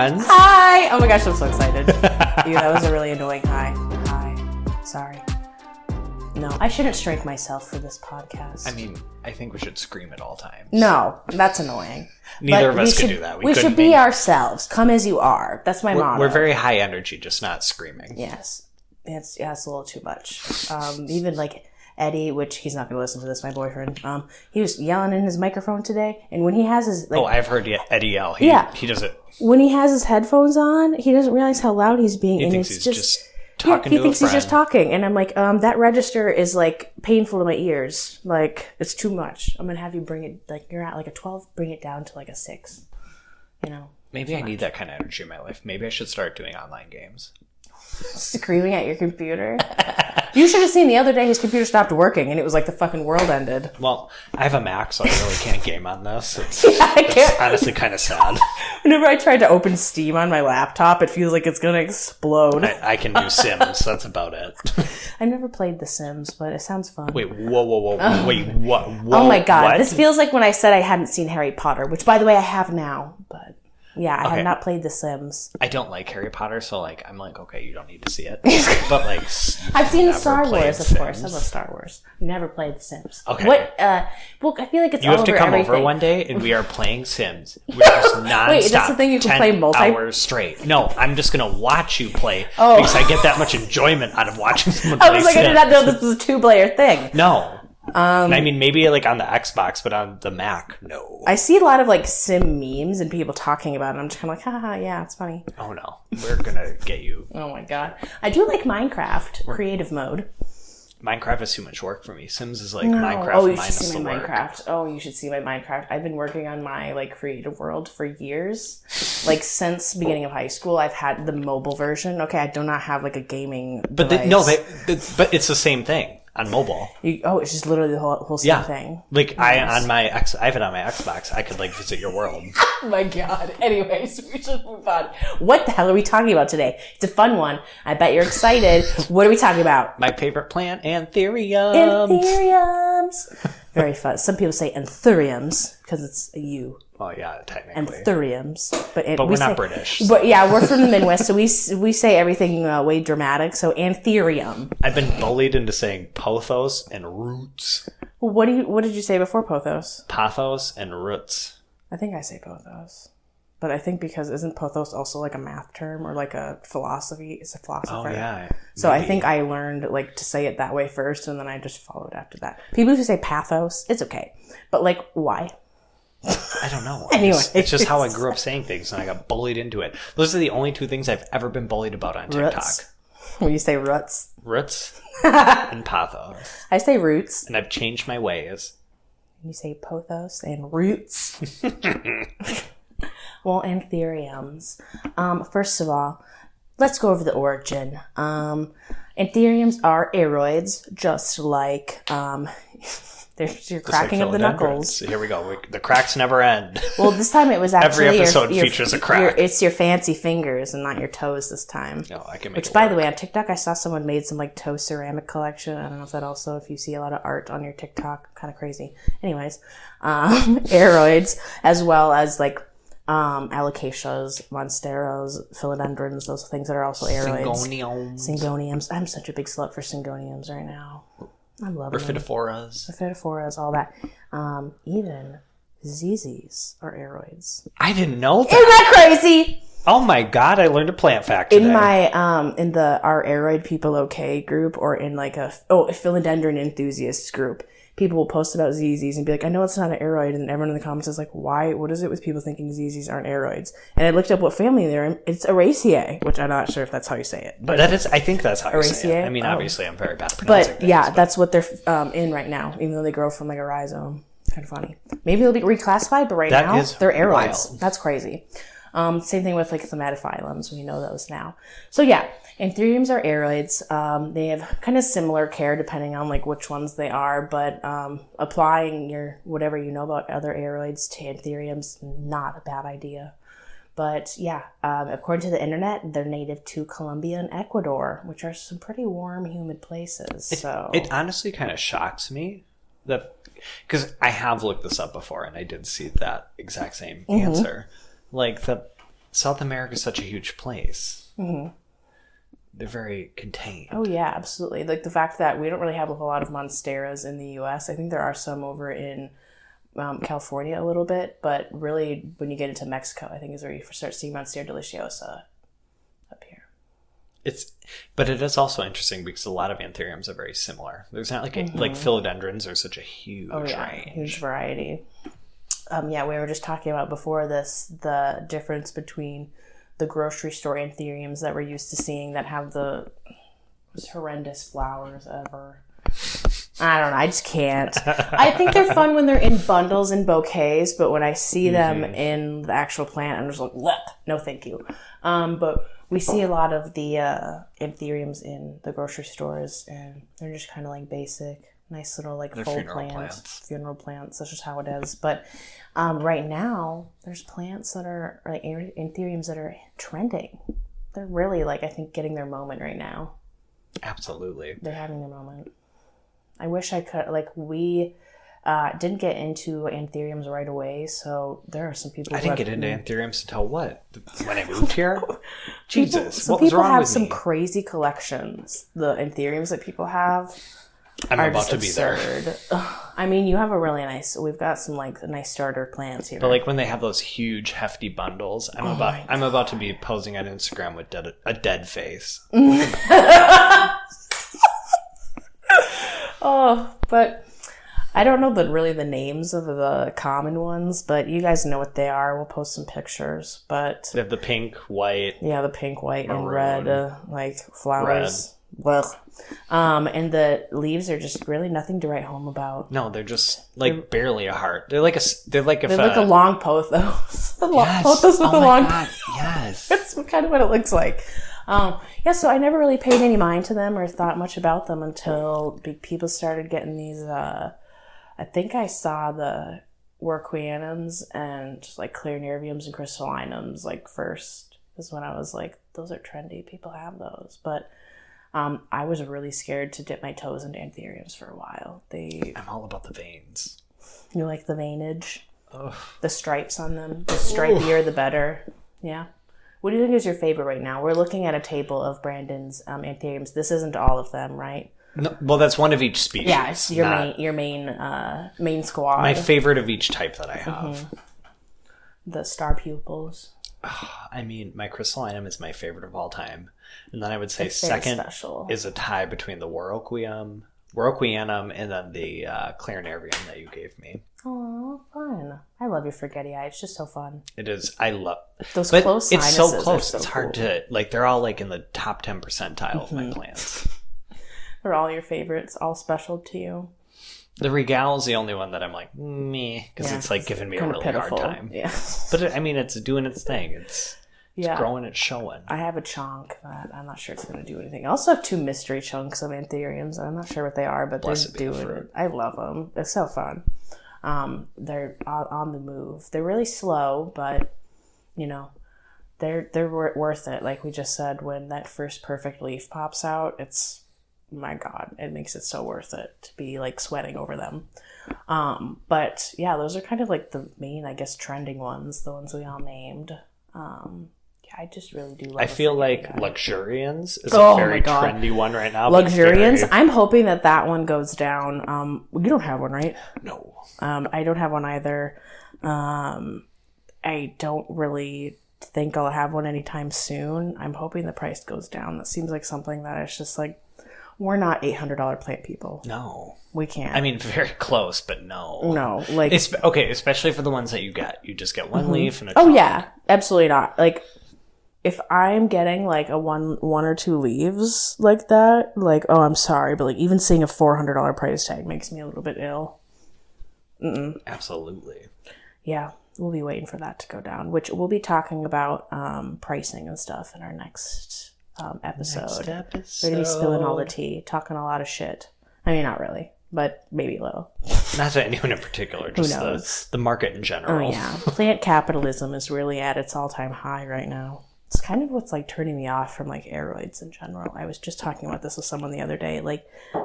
friends. Hi! Oh my gosh, I'm so excited. Yeah, that was a really annoying hi. Hi. Sorry. No, I shouldn't strike myself for this podcast. I mean, I think we should scream at all times. No, that's annoying. Neither of us could do that. We should be ourselves. Come as you are. That's my motto. We're very high energy, just not screaming. Yes. It's a little too much. Even like Eddie, which he's not going to listen to this, my boyfriend, he was yelling in his microphone today. And when he has his... Like, I've heard Eddie yell. He does it. When he has his headphones on, he doesn't realize how loud he's being. He thinks he's just talking to a friend. He thinks he's just talking. And I'm like, that register is like painful to my ears. Like, it's too much. I'm going to have you bring it, like, you're at like a 12, bring it down to like a 6. You know? Maybe I need that kind of energy in my life. Maybe I should start doing online games. Screaming at your computer. You should have seen the other day his computer stopped working and it was like the fucking world ended. Well, I have a Mac, so I really can't game on this. It's honestly kind of sad. Whenever I tried to open Steam on my laptop, it feels like it's going to explode. I can do Sims. That's about it. I've never played The Sims, but it sounds fun. Wait, whoa. Wait, what? Oh my god. What? This feels like when I said I hadn't seen Harry Potter, which by the way I have now, but... Yeah, I have not played The Sims. I don't like Harry Potter, so like I'm like, okay, you don't need to see it. But like, I've seen the Star Wars, of course. I love Star Wars. Never played The Sims. Okay. What? Well, I feel like it's you all have to over come everything. over one day, and we are playing Sims. We're just nonstop. Wait, is this the thing you can play 10 hours straight? No, I'm just gonna watch you play because I get that much enjoyment out of watching someone play. I was like, Sims. I did not know this was a 2-player thing. No. I mean, maybe like on the Xbox, but on the Mac, no. I see a lot of like sim memes and people talking about it. I'm just kind of like, haha, yeah, it's funny. Oh no, we're gonna get you. Oh my god, I do like Minecraft creative mode. Minecraft is too much work for me. Sims is like Minecraft you should minus see the my work. Minecraft. Oh, you should see my Minecraft. I've been working on my like creative world for years. Like since beginning of high school, I've had the mobile version. Okay, I do not have like a gaming device. But it's the same thing on mobile. It's just literally the whole same thing. Like I have it on my Xbox. I could like visit your world. Oh my god. Anyways, we should move on. What the hell are we talking about today? It's a fun one. I bet you're excited. What are we talking about? My favorite plant, anthuriums. Anthuriums. Very fun. Some people say anthuriums because it's a U. Oh yeah, technically. Anthuriums. But we're not British. So. But yeah, we're from the Midwest, so we say everything way dramatic. So anthurium. I've been bullied into saying pothos and roots. Well, what did you say before pothos? Pothos and roots. I think I say pothos. But I think because isn't pothos also like a math term or like a philosophy? It's a philosopher. Oh yeah. So maybe. I think I learned like to say it that way first, and then I just followed after that. People who say pathos, it's okay, but like why? I don't know. Anyway, it's just how I grew up saying things, and I got bullied into it. Those are the only two things I've ever been bullied about on TikTok. Roots. When you say roots, and pathos. I say roots, and I've changed my ways. You say pothos and roots. Well, anthuriums. First of all, let's go over the origin. Anthuriums are aroids, just like you're cracking like of the knuckles. Here we go. The cracks never end. Well, this time it was actually every episode features a crack. It's your fancy fingers and not your toes this time. No, I can make. Which, by the way, on TikTok, I saw someone made some like toe ceramic collection. I don't know if that also, if you see a lot of art on your TikTok, kind of crazy. Anyways, aroids as well as like alocasias, monsteras, philodendrons, those things that are also aroids. Syngoniums. I'm such a big slut for syngoniums right now. I'm loving them. Rhaphidophorus, all that. Even ZZs are aroids. I didn't know that. Isn't that crazy? Oh my god, I learned a plant fact today. In my in the Our Aroid People Okay group, or in like a philodendron enthusiasts group, people will post about ZZs and be like, I know it's not an aroid, and everyone in the comments is like, why? What is it with people thinking ZZs aren't aroids? And I looked up what family they're in. It's Araceae, which I'm not sure if that's how you say it. But I think that's how you say it. I mean, obviously I'm very bad at pronouncing things. Yeah, that's what they're in right now, even though they grow from like a rhizome. Kind of funny. Maybe they'll be reclassified, but now they're aroids. Wild. That's crazy. Same thing with like thaumatophyllums. We know those now. So yeah, anthuriums are aroids. They have kind of similar care depending on like which ones they are, but applying your whatever you know about other aroids to anthuriums, not a bad idea. But yeah, according to the internet, they're native to Colombia and Ecuador, which are some pretty warm, humid places. It honestly kind of shocks me that, because I have looked this up before and I did see that exact same answer. Like South America is such a huge place. Mm-hmm. They're very contained. Oh, yeah, absolutely. Like the fact that we don't really have a whole lot of monsteras in the U.S. I think there are some over in California a little bit, but really when you get into Mexico, I think is where you start seeing Monstera deliciosa up here. But it is also interesting because a lot of anthuriums are very similar. There's not like like philodendrons are such a huge range. Huge variety. We were just talking about before this the difference between the grocery store anthuriums that we're used to seeing that have the most horrendous flowers ever. I don't know. I just can't. I think they're fun when they're in bundles and bouquets, but when I see them in the actual plant, I'm just like, no, thank you. But we see a lot of the anthuriums in the grocery stores, and they're just kind of like basic, nice little like full funeral plants. That's just how it is. But right now, there's plants that are like anthuriums that are trending. They're really like I think getting their moment right now. Absolutely, they're having their moment. I wish I could, we didn't get into anthuriums right away, so there are some people I didn't get into anthuriums until what? When I moved here? Jesus, what was wrong with me? People have some crazy collections. The anthuriums that people have I'm are about just to be absurd. There. I mean, you have a really we've got some nice starter plants here. But like when they have those huge hefty bundles, I'm about to be posing on Instagram with a dead face. Oh, but I don't know the names of the common ones, but you guys know what they are. We'll post some pictures, but they have the pink, white. Yeah, the pink, white, and red, flowers. Well, and the leaves are just really nothing to write home about. No, they're just barely a heart. They're like a long pothos. Pothos with a long. God, yes, that's kind of what it looks like. So I never really paid any mind to them or thought much about them until people started getting these, I think I saw the Warquianums and like Clarinerviums and Crystallinums first is when I was like, those are trendy. People have those. But I was really scared to dip my toes into anthuriums for a while. I'm all about the veins. You like the veinage? Ugh. The stripes on them? The stripier, the better. Yeah. What do you think is your favorite right now? We're looking at a table of Brandon's anthuriums. This isn't all of them, right? No, well, that's one of each species. Yeah, it's your main squad. My favorite of each type that I have. Mm-hmm. The star pupils. I mean, my crystallinum is my favorite of all time. And then I would say second is a tie between the Warquianum, and then the Clarinervium that you gave me. Oh, fun. I love your forgetti-eye. It's just so fun. It is. I love those close sinuses. It's so close. It's hard to, they're all in the top 10 percentile of my plants. They're all your favorites, all special to you. The Regale is the only one that I'm like, meh, because it's giving me a really hard time. Yeah. But I mean, it's doing its thing. It's growing, it's showing. I have a chunk that I'm not sure it's going to do anything. I also have 2 mystery chunks of anthuriums. I'm not sure what they are, but they're doing it. I love them. It's so fun. They're on the move. They're really slow, but they're worth it. Like we just said, when that first perfect leaf pops out, it's, my God, it makes it so worth it to be sweating over them. But yeah, those are kind of the main, I guess, trending ones, the ones we all named. I just really do love I feel like Luxurians is a very trendy one right now. Luxurians? I'm hoping that one goes down. You don't have one, right? No. I don't have one either. I don't really think I'll have one anytime soon. I'm hoping the price goes down. That seems like something that is just we're not $800 plant people. No. We can't. I mean, very close, but no. No. Okay, especially for the ones that you get. You just get one leaf and a trunk. Oh, yeah. Absolutely not. If I'm getting a one or 2 leaves like that, I'm sorry, but even seeing a $400 price tag makes me a little bit ill. Mm-mm. Absolutely. Yeah, we'll be waiting for that to go down, which we'll be talking about pricing and stuff in our next episode. We're going to be spilling all the tea, talking a lot of shit. I mean, not really, but maybe a little. Not to anyone in particular, just the market in general. Oh, yeah. Plant capitalism is really at its all-time high right now. It's kind of what's turning me off from aroids in general. I was just talking about this with someone the other day.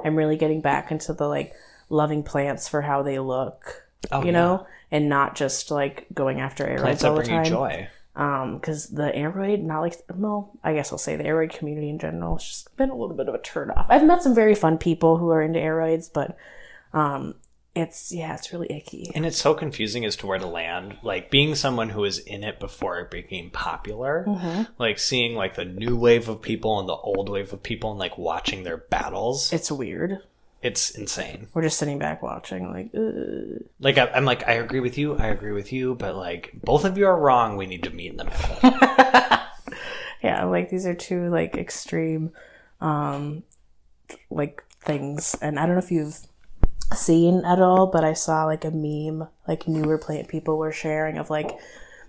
I'm really getting back into the loving plants for how they look, you know, and not just going after aroids plants all the that bring time. You joy. Because the aroid, not like, well, I guess I'll say the aroid community in general, has just been a little bit of a turn off. I've met some very fun people who are into aroids, but it's really icky. And it's so confusing as to where to land. Like, being someone who was in it before it became popular, like seeing like the new wave of people and the old wave of people and like watching their battles. It's weird. It's insane. We're just sitting back watching, like, ugh. Like, I'm like, I agree with you, but like, both of you are wrong. We need to meet in the middle. Yeah, like, these are two, like, extreme, like, things. And I don't know if you've seen at all, but I saw, like, a meme, like, newer plant people were sharing of, like,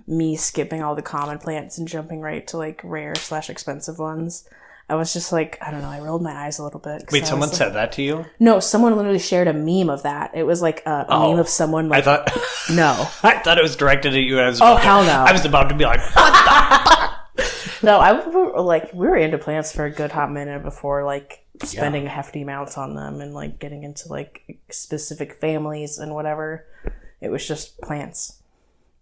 me skipping all the common plants and jumping right to, like, rare/expensive ones. I was just like, I don't know, I rolled my eyes a little bit. Wait, someone said that to you? No, someone literally shared a meme of that. It was like a meme of someone like... I thought... No. I thought it was directed at you. And hell no. I was about to be like, what the fuck? No, we were into plants for a good hot minute before, like, spending hefty amounts on them and, like, getting into, like, specific families and whatever. It was just plants.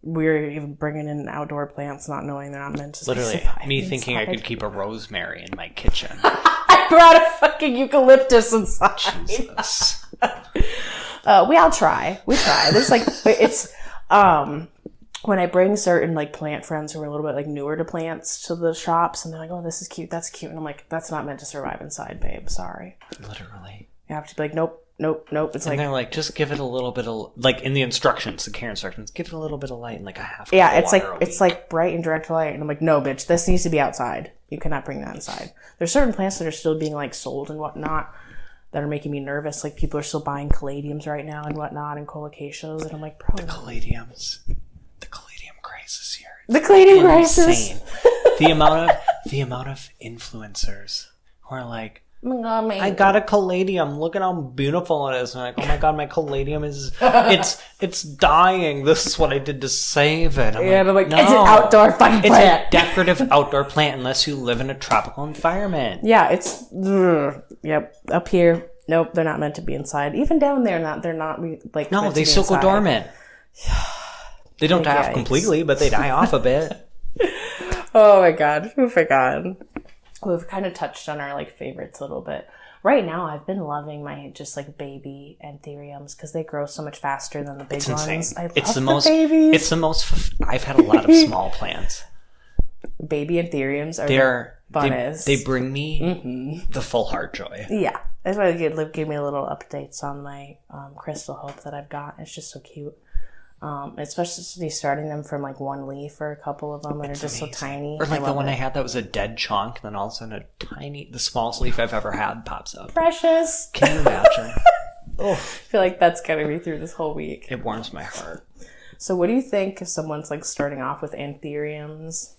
We were even bringing in outdoor plants, not knowing they're not meant to literally survive me thinking I could keep a rosemary in my kitchen. I brought a fucking eucalyptus inside. Jesus. We try. There's like, it's when I bring certain like plant friends who are a little bit like newer to plants to the shops, and they're like, "Oh, this is cute. That's cute," and I'm like, "That's not meant to survive inside, babe. Sorry." Literally. You have to be like, nope. It's and they're like, just give it a little bit of, like, in the instructions, the care instructions, give it a little bit of light and like a half. Yeah, it's like bright and direct light, and I'm like, no, bitch, this needs to be outside. You cannot bring that inside. There's certain plants that are still being like sold and whatnot that are making me nervous. Like, people are still buying caladiums right now and whatnot, and colocaceas, and I'm like, bro, the caladium crisis here. The caladium crisis. the amount of influencers who are like, oh my God, I got a caladium. Look at how beautiful it is. And I'm like, oh my God, my caladium is it's dying. This is what I did to save it. I'm like, no, it's an outdoor fucking plant. It's a decorative outdoor plant unless you live in a tropical environment. Yeah, it's yep. Up here, nope, they're not meant to be inside. Even down there, they're not like. No, they still go dormant. They don't die off completely, but they die off a bit. Oh my God, who forgot? We've kind of touched on our like favorites a little bit. Right now, I've been loving my just like baby anthuriums because they grow so much faster than the big ones. Insane. I love the babies. It's the most. I've had a lot of small plants. Baby anthuriums are they bring me the full heart joy. Yeah, that's why they give me little updates on my crystal hope that I've got. It's just so cute. Especially starting them from like one leaf or a couple of them that are just amazing. So tiny. Or like the one I had that was a dead chunk, then all of a sudden the smallest leaf I've ever had pops up. Precious. Can you imagine? I feel like that's gonna be through this whole week. It warms my heart. So what do you think if someone's like starting off with anthuriums?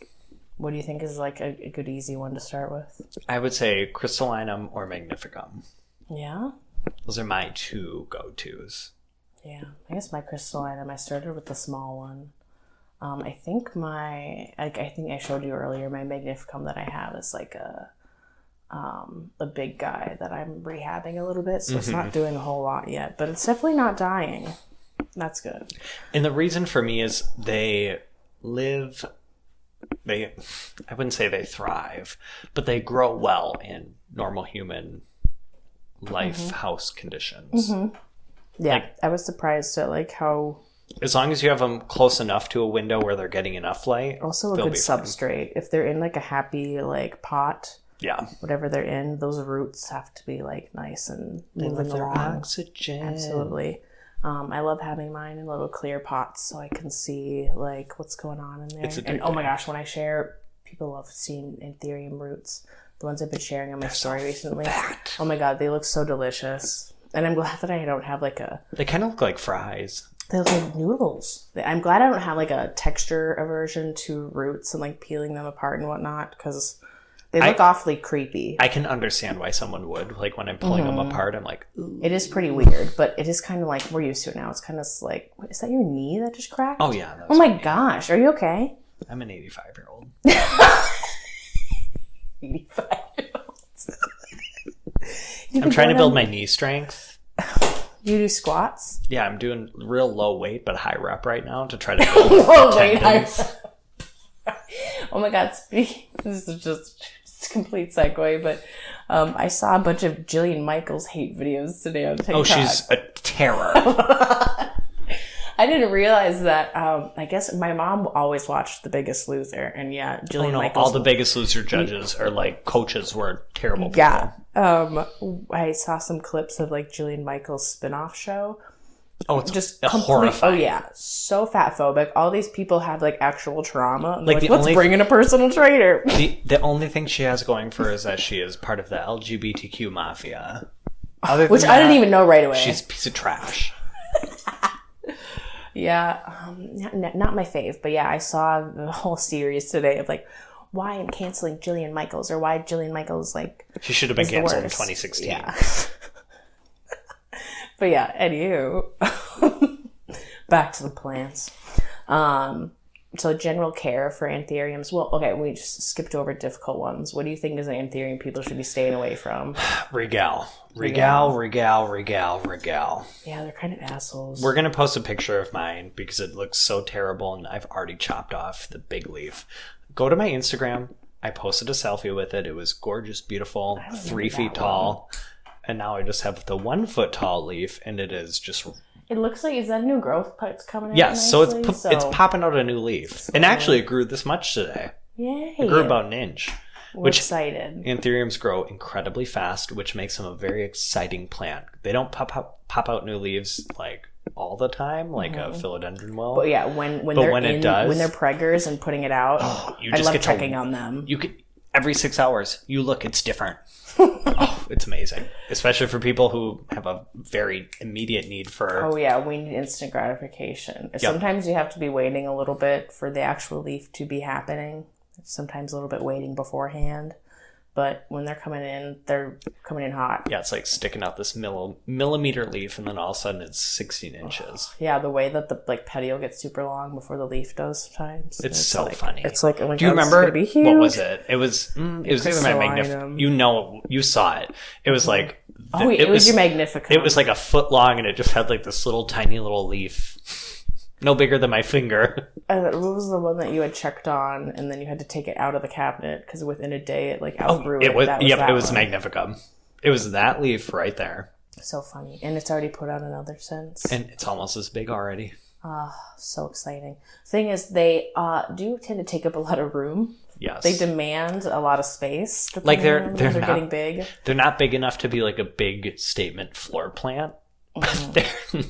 What do you think is like a good easy one to start with? I would say crystallinum or magnificum. Yeah? Those are my two go-tos. Yeah, I guess my crystallinum, I started with the small one. I think I showed you earlier, my magnificum that I have is like a big guy that I'm rehabbing a little bit, so it's not doing a whole lot yet, but it's definitely not dying. That's good. And the reason for me is I wouldn't say they thrive, but they grow well in normal human life house conditions. Yeah, like, I was surprised at like how... As long as you have them close enough to a window where they're getting enough light. Also a good substrate. If they're in like a happy like pot, whatever they're in, those roots have to be like nice and moving along. Oxygen. Absolutely. I love having mine in little clear pots so I can see like what's going on in there. And oh my gosh, when I share, people love seeing anthurium roots. The ones I've been sharing on my story recently. Fat. Oh my God, they look so delicious. And I'm glad that I don't have like They kind of look like fries. They look like noodles. I'm glad I don't have like a texture aversion to roots and like peeling them apart and whatnot because they look awfully creepy. I can understand why someone would. Like when I'm pulling them apart, I'm like, ooh. It is pretty weird, but it is kind of like, we're used to it now. It's kind of like, what, is that your knee that just cracked? Oh yeah. Oh my gosh. Are you okay? I'm an 85-year-old. 85-year-old. I'm trying to build my knee strength. You do squats? Yeah, I'm doing real low weight but high rep right now to try to build low weight, high rep. Oh my God, this is just a complete segue, but I saw a bunch of Jillian Michaels hate videos today on TikTok. Oh, she's a terror. I didn't realize that. I guess my mom always watched The Biggest Loser, and yeah, Jillian Michaels. All The Biggest Loser judges are like coaches were terrible people. Yeah. I saw some clips of like Jillian Michaels' spin-off show. Oh, it's just horrifying. Oh yeah, so fat phobic. All these people have like actual trauma. Like let's bring in a personal trainer. The only thing she has going for her is that she is part of the LGBTQ mafia. Which I didn't even know right away. She's a piece of trash. Yeah, not my fave, but yeah, I saw the whole series today of like why I'm canceling Jillian Michaels or why Jillian Michaels like she should have been canceled in 2016. Yeah. But yeah, anywho, back to the plants. So general care for anthuriums. Well, okay, we just skipped over difficult ones. What do you think is an anthurium people should be staying away from? Regal. Yeah, they're kind of assholes. We're going to post a picture of mine because it looks so terrible and I've already chopped off the big leaf. Go to my Instagram. I posted a selfie with it. It was gorgeous, beautiful, 3 feet tall. And now I just have the 1 foot tall leaf and it is just... It looks like, is that new growth parts coming out? Yes, nicely? It's popping out a new leaf. And actually it grew this much today. Yay. It grew about an inch. We're excited. Anthuriums grow incredibly fast, which makes them a very exciting plant. They don't pop out new leaves like all the time, like a philodendron will. But yeah, when they're preggers and putting it out, I love checking on them. You could every 6 hours, you look, it's different. Oh, it's amazing. Especially for people who have a very immediate need for... Oh, yeah. We need instant gratification. Yep. Sometimes you have to be waiting a little bit for the actual leaf to be happening. Sometimes a little bit waiting beforehand. But when they're coming in hot. Yeah, it's like sticking out this millimeter leaf, and then all of a sudden it's 16 inches. Yeah, the way that the petiole gets super long before the leaf does sometimes. It's so like, funny. It's like, oh my God, do you remember what was it? It was either my Magnificent. You saw it. It was like it was your Magnificum. It was like a foot long, and it just had like this little tiny little leaf. No bigger than my finger. What was the one that you had checked on, and then you had to take it out of the cabinet because within a day it like outgrew it? It was Magnificum. It was that leaf right there. So funny, and it's already put out another since, and it's almost as big already. So exciting. Thing is, they do tend to take up a lot of room. Yes, they demand a lot of space. Like they're getting big. They're not big enough to be like a big statement floor plant.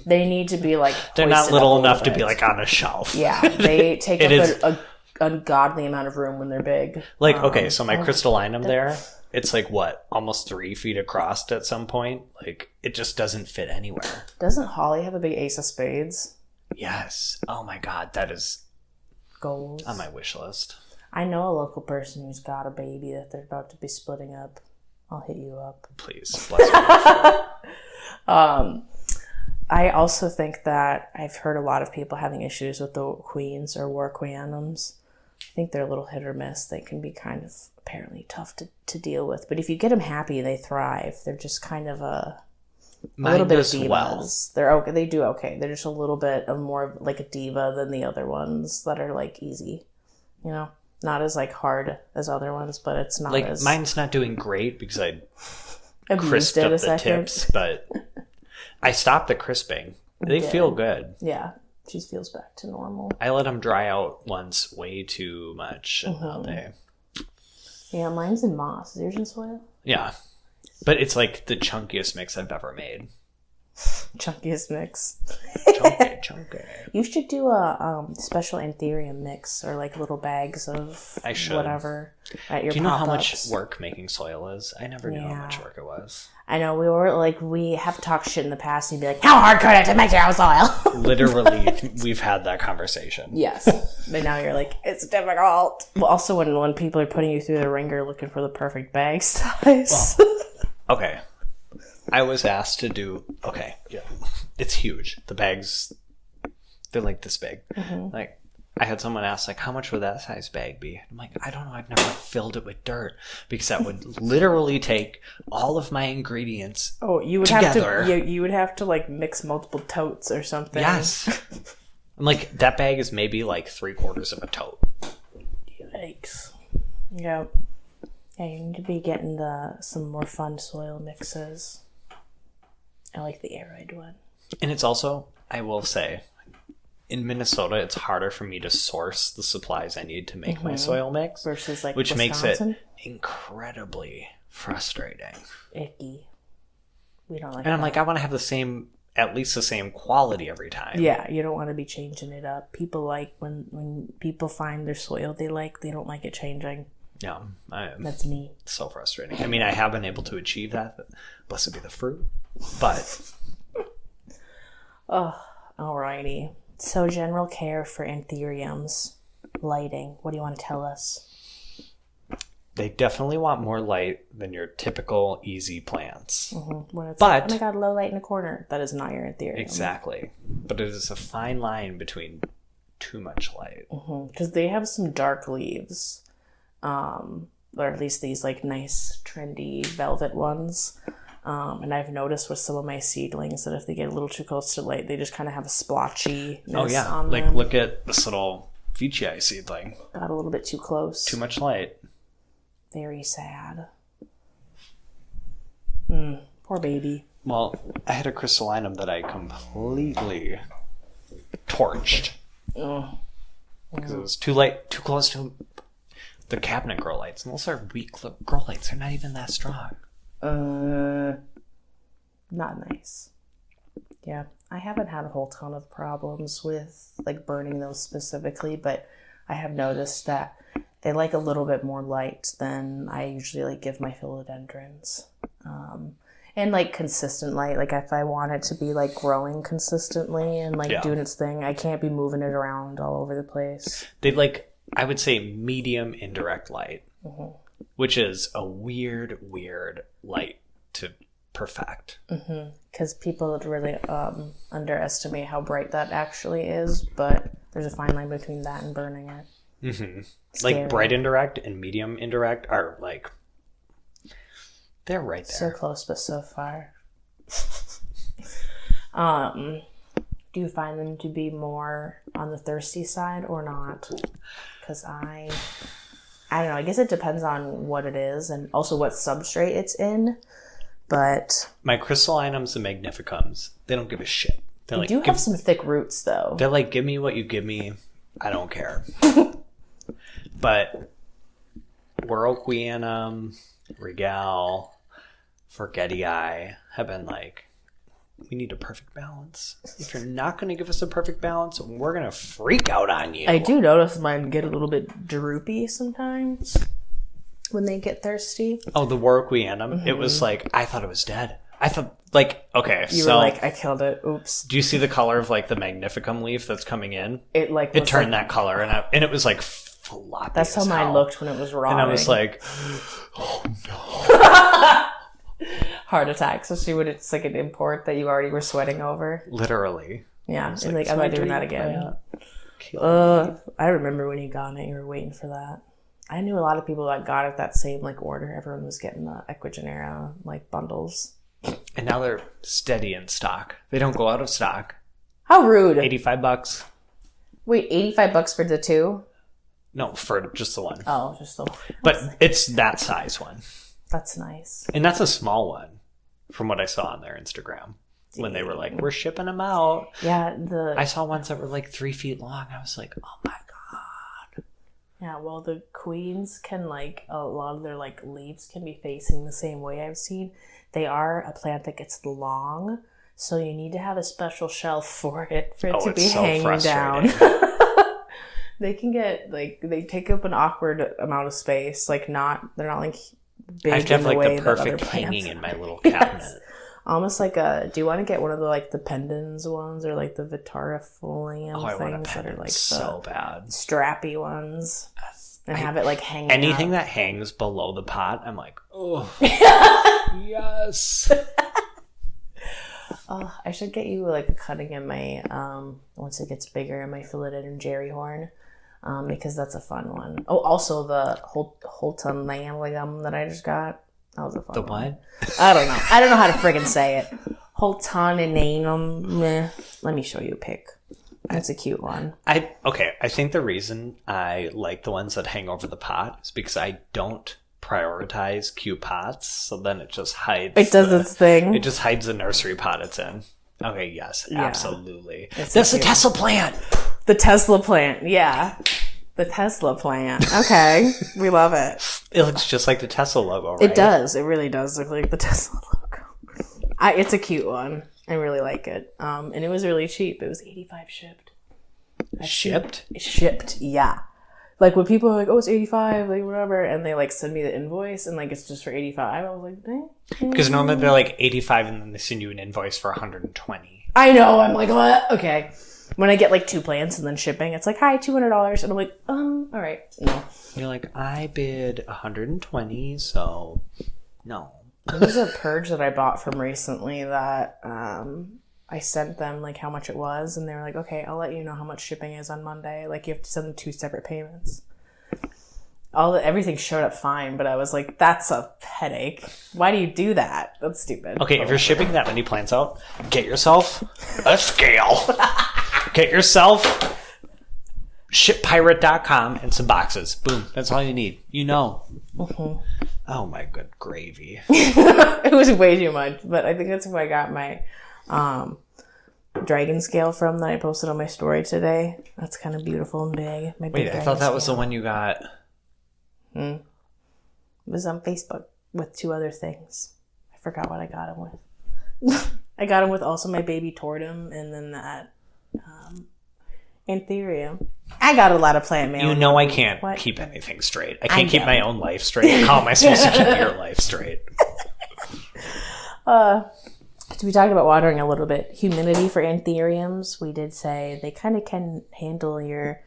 They need to be like they're not little enough to be like on a shelf. Yeah, they take up an ungodly amount of room when they're big. Like okay, so my crystallinum there, it's like what, almost 3 feet across at some point. Like it just doesn't fit anywhere. Doesn't Holly have a big ace of spades? Yes. Oh my God, that is goals on my wish list. I know a local person who's got a baby that they're about to be splitting up. I'll hit you up. Please. Bless you. I also think that I've heard a lot of people having issues with the queens or warquianums. I think they're a little hit or miss. They can be kind of apparently tough to deal with. But if you get them happy, they thrive. They're just kind of a little bit of divas. Well. They're okay. They do okay. They're just a little bit of more like a diva than the other ones that are like easy. You know, not as like hard as other ones, but it's not like as... mine's not doing great because I crisped up the tips, but I stopped the crisping. They feel good. Yeah, she feels back to normal. I let them dry out once way too much, and now they... Yeah, mine's in moss. Is yours in soil? Yeah, but it's like the chunkiest mix I've ever made. Chunkiest mix. Chunky. You should do a special anthurium mix or like little bags of whatever at your. Do you know how much work making soil is? I never knew how much work it was. I know we have talked shit in the past and you'd be like, how hard could it to make your own soil? Literally, we've had that conversation. Yes. But now you're like, it's difficult. Well, also when people are putting you through the ringer looking for the perfect bag size. Well, okay. I was asked to do... Okay, yeah. It's huge. The bags, they're like this big. Mm-hmm. Like, I had someone ask, like, how much would that size bag be? I'm like, I don't know. I've never filled it with dirt. Because that would literally take all of my ingredients you would together. You would have to, like, mix multiple totes or something. Yes. I'm like, that bag is maybe, like, 3/4 of a tote. Yikes. Yep. Yeah, you need to be getting some more fun soil mixes. I like the aroid one. And it's also, I will say, in Minnesota, it's harder for me to source the supplies I need to make my soil mix. Versus like which Wisconsin? Makes it incredibly frustrating. Icky. We don't like And I'm that. like, I want to have at least the same quality every time. Yeah, you don't want to be changing it up. People like when people find their soil they don't like it changing. Yeah, that's me. So frustrating. I mean, I have been able to achieve that. Blessed be the fruit. But. Oh, alrighty. So general care for anthuriums. Lighting. What do you want to tell us? They definitely want more light than your typical easy plants. When it's like, oh my god, low light in a corner. That is not your anthurium. Exactly. But it is a fine line between too much light. Because they have some dark leaves. Or at least these like nice trendy velvet ones. And I've noticed with some of my seedlings that if they get a little too close to light, they just kind of have a splotchiness on them. Look at this little Veitchii seedling. Got a little bit too close. Too much light. Very sad. Poor baby. Well, I had a crystallinum that I completely torched. Because it was too close to the cabinet grow lights. And those are weak grow lights. They're not even that strong. Not nice. Yeah, I haven't had a whole ton of problems with like burning those specifically, but I have noticed that they like a little bit more light than I usually like give my philodendrons. And like consistent light, like if I want it to be like growing consistently and like doing its thing, I can't be moving it around all over the place. They like, I would say medium indirect light, which is a weird light to perfect. Because people really underestimate how bright that actually is, but there's a fine line between that and burning it. Like bright indirect and medium indirect are like, they're right there. So close but so far. Do you find them to be more on the thirsty side or not? Because I don't know, I guess it depends on what it is and also what substrate it's in. But my crystallinums and magnificums, they don't give a shit. They do have some thick roots though. They're like, give me what you give me. I don't care. But Warocquianum, Regal, Forgetii have been like, we need a perfect balance. If you're not going to give us a perfect balance, we're going to freak out on you. I do notice mine get a little bit droopy sometimes when they get thirsty. Oh, the Warocquianum. It was like, I thought it was dead. I thought, like, okay, you were like, I killed it. Oops. Do you see the color of like the magnificum leaf that's coming in? It like it turned that color, and it was like floppy. That's how mine looked when it was raw. And I was like, oh no. Heart attack, especially when it's like an import that you already were sweating over. Literally. Yeah, it's like I'm not doing that again. I remember when you got it, you were waiting for that. I knew a lot of people that got it that same like order. Everyone was getting the Equigenera like bundles. And now they're steady in stock. They don't go out of stock. How rude. $85. Wait, $85 for the two? No, for just the one. Oh, just the one. But it's that size one. That's nice. And that's a small one from what I saw on their Instagram. When they were like, we're shipping them out. Yeah, I saw ones that were like 3 feet long. I was like, oh my God. Yeah, well, the queens can like, a lot of their like leaves can be facing the same way I've seen. They are a plant that gets long, so you need to have a special shelf for it to be so hanging down. They can get like, they take up an awkward amount of space. Like they're not like big. I have to have in the like way the perfect hanging in my little cabinet. Yes. Almost like do you want to get one of the like the pendants ones or like the Vitarifolium things that are like so bad strappy ones and have it like hanging anything out. That hangs below the pot, I'm like, oh yes. Oh, I should get you like a cutting in my once it gets bigger in my philodendron jerry horn. Because that's a fun one. Oh, also the Holton Lamb that I just got. That was a fun one. The what? I don't know. I don't know how to friggin' say it. Holton and Let me show you a pic. That's a cute one. I think the reason I like the ones that hang over the pot is because I don't prioritize cute pots, so then it just hides. It does its thing. It just hides the nursery pot it's in. Okay, yes, absolutely. That's the Tesla plant. The Tesla plant, yeah. The Tesla plant. Okay, we love it. It looks just like the Tesla logo, right? It does. It really does look like the Tesla logo. It's a cute one. I really like it. And it was really cheap. It was $85 shipped. Shipped, yeah. Like when people are like, oh, it's $85, like whatever, and they like send me the invoice and like it's just for $85. I was like, dang. Because normally they're like $85 and then they send you an invoice for $120. I know. I'm like, what? Okay. When I get like 2 plants and then shipping, it's like, hi, $200, and I'm like, all right, no. You're like, I bid $120, so no. There was a purge that I bought from recently that I sent them like how much it was, and they were like, okay, I'll let you know how much shipping is on Monday. Like you have to send them 2 separate payments. Everything showed up fine, but I was like, that's a headache. Why do you do that? That's stupid. Okay, if you're shipping that many plants out, get yourself a scale. Get yourself shippirate.com and some boxes. Boom. That's all you need. You know. Mm-hmm. Oh my good gravy. It was way too much, but I think that's who I got my dragon scale from that I posted on my story today. That's kind of beautiful and big. Wait, I thought that was the one you got. It was on Facebook with 2 other things. I forgot what I got him with. I got him with also my baby Tortum and then that Anthurium. I got a lot of plant mail. You know I can't keep anything straight. I can't keep my own life straight. How am I supposed to keep your life straight? We talked about watering a little bit. Humidity for anthuriums, we did say they kind of can handle your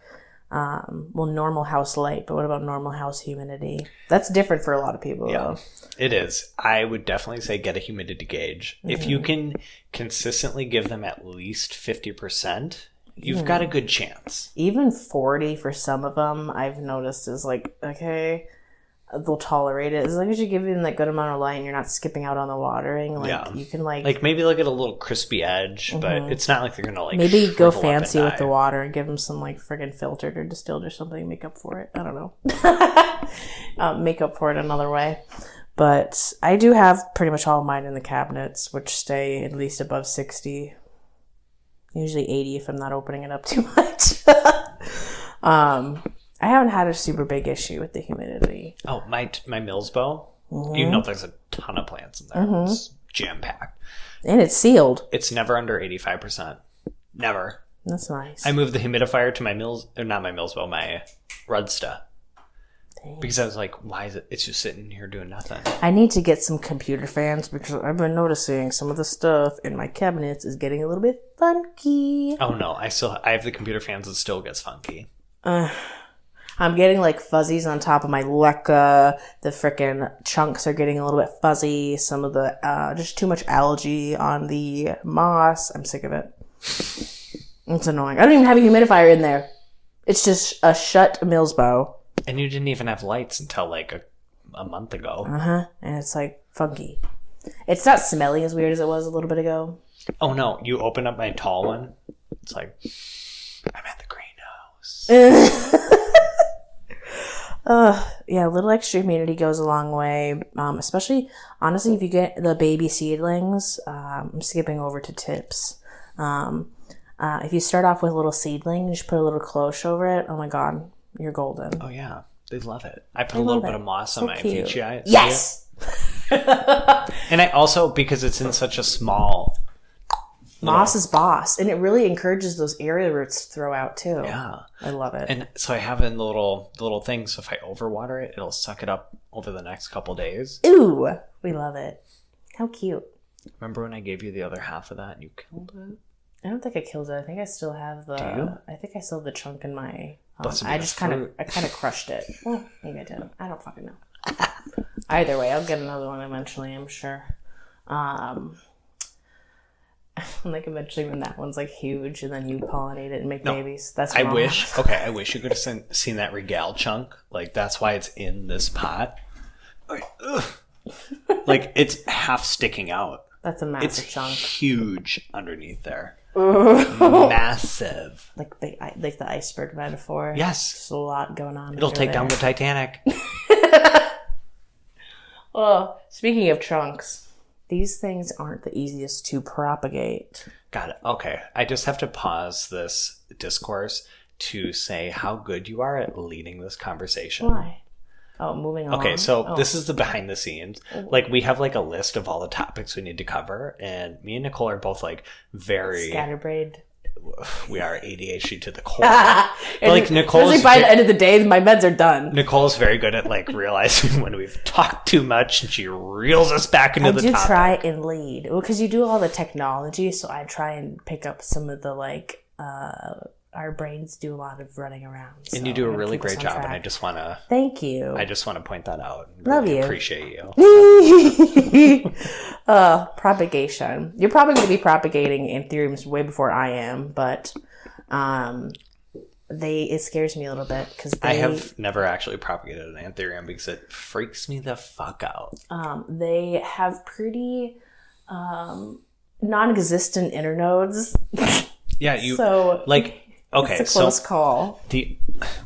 normal house light, but what about normal house humidity? That's different for a lot of people. Yeah, it is. I would definitely say get a humidity gauge. Mm-hmm. If you can consistently give them at least 50%, you've got a good chance. Even 40 for some of them, I've noticed is like, okay, they'll tolerate it as long as you give them that good amount of light and you're not skipping out on the watering. Like you can like maybe look at a little crispy edge, but it's not like they're gonna like maybe go fancy with the water and give them some like friggin' filtered or distilled or something. Make up for it. I don't know. Make up for it another way. But I do have pretty much all of mine in the cabinets, which stay at least above 60. Usually 80 if I'm not opening it up too much. I haven't had a super big issue with the humidity. Oh, my Millsbow, even though there's a ton of plants in there, it's jam-packed. And it's sealed. It's never under 85%. Never. That's nice. I moved the humidifier to my my Rudsta. Dang. Because I was like, why is it? It's just sitting here doing nothing. I need to get some computer fans because I've been noticing some of the stuff in my cabinets is getting a little bit funky. Oh no, I have the computer fans that still gets funky. I'm getting like fuzzies on top of my Leica. The frickin' chunks are getting a little bit fuzzy. Some of the, just too much algae on the moss. I'm sick of it. It's annoying. I don't even have a humidifier in there. It's just a shut Millsbow. And you didn't even have lights until like a month ago. And it's like funky. It's not smelly as weird as it was a little bit ago. Oh no, you open up my tall one. It's like, I'm at the greenhouse. Yeah, a little extra humidity goes a long way. Especially, honestly, if you get the baby seedlings, I'm skipping over to tips. If you start off with a little seedling, just put a little cloche over it. Oh my God, you're golden. Oh yeah, they love it. I put a little bit of moss on my Anthurium. Yes! And I also, because it's in such a small... Moss is boss, and it really encourages those area roots to throw out too. Yeah, I love it. And so I have it in the little thing. So if I overwater it, it'll suck it up over the next couple days. Ooh, we love it. How cute! Remember when I gave you the other half of that and you killed it? I don't think I killed it. I think I still have the. Do you? I think I still have the chunk in my. I kind of crushed it. Well, maybe I didn't. I don't fucking know. Either way, I'll get another one eventually. I'm sure. Like eventually when that one's like huge and then you pollinate it and make babies. That's wrong. I wish you could have seen that regale chunk. Like that's why it's in this pot. Like it's half sticking out. That's a massive chunk. It's huge underneath there. Massive. Like the iceberg metaphor. Yes. There's a lot going on. It'll take down the Titanic. Well, speaking of trunks, these things aren't the easiest to propagate. Got it. Okay. I just have to pause this discourse to say how good you are at leading this conversation. Why? Oh, moving on. Okay, so this is the behind the scenes. Like, we have like a list of all the topics we need to cover, and me and Nicole are both like very scatterbrained. We are ADHD to the core. Like, Nicole's by the end of the day, my meds are done. Nicole's very good at like realizing when we've talked too much, and she reels us back into the topic. I do try and lead, well, because you do all the technology, so I try and pick up some of the like. Our brains do a lot of running around. So and you do a really great job, and I just want to... Thank you. I just want to point that out. Love you. Appreciate you. Propagation. You're probably going to be propagating anthuriums way before I am, but it scares me a little bit because I have never actually propagated an anthurium because it freaks me the fuck out. They have pretty non-existent internodes. Yeah, so like... Okay, it's a close call.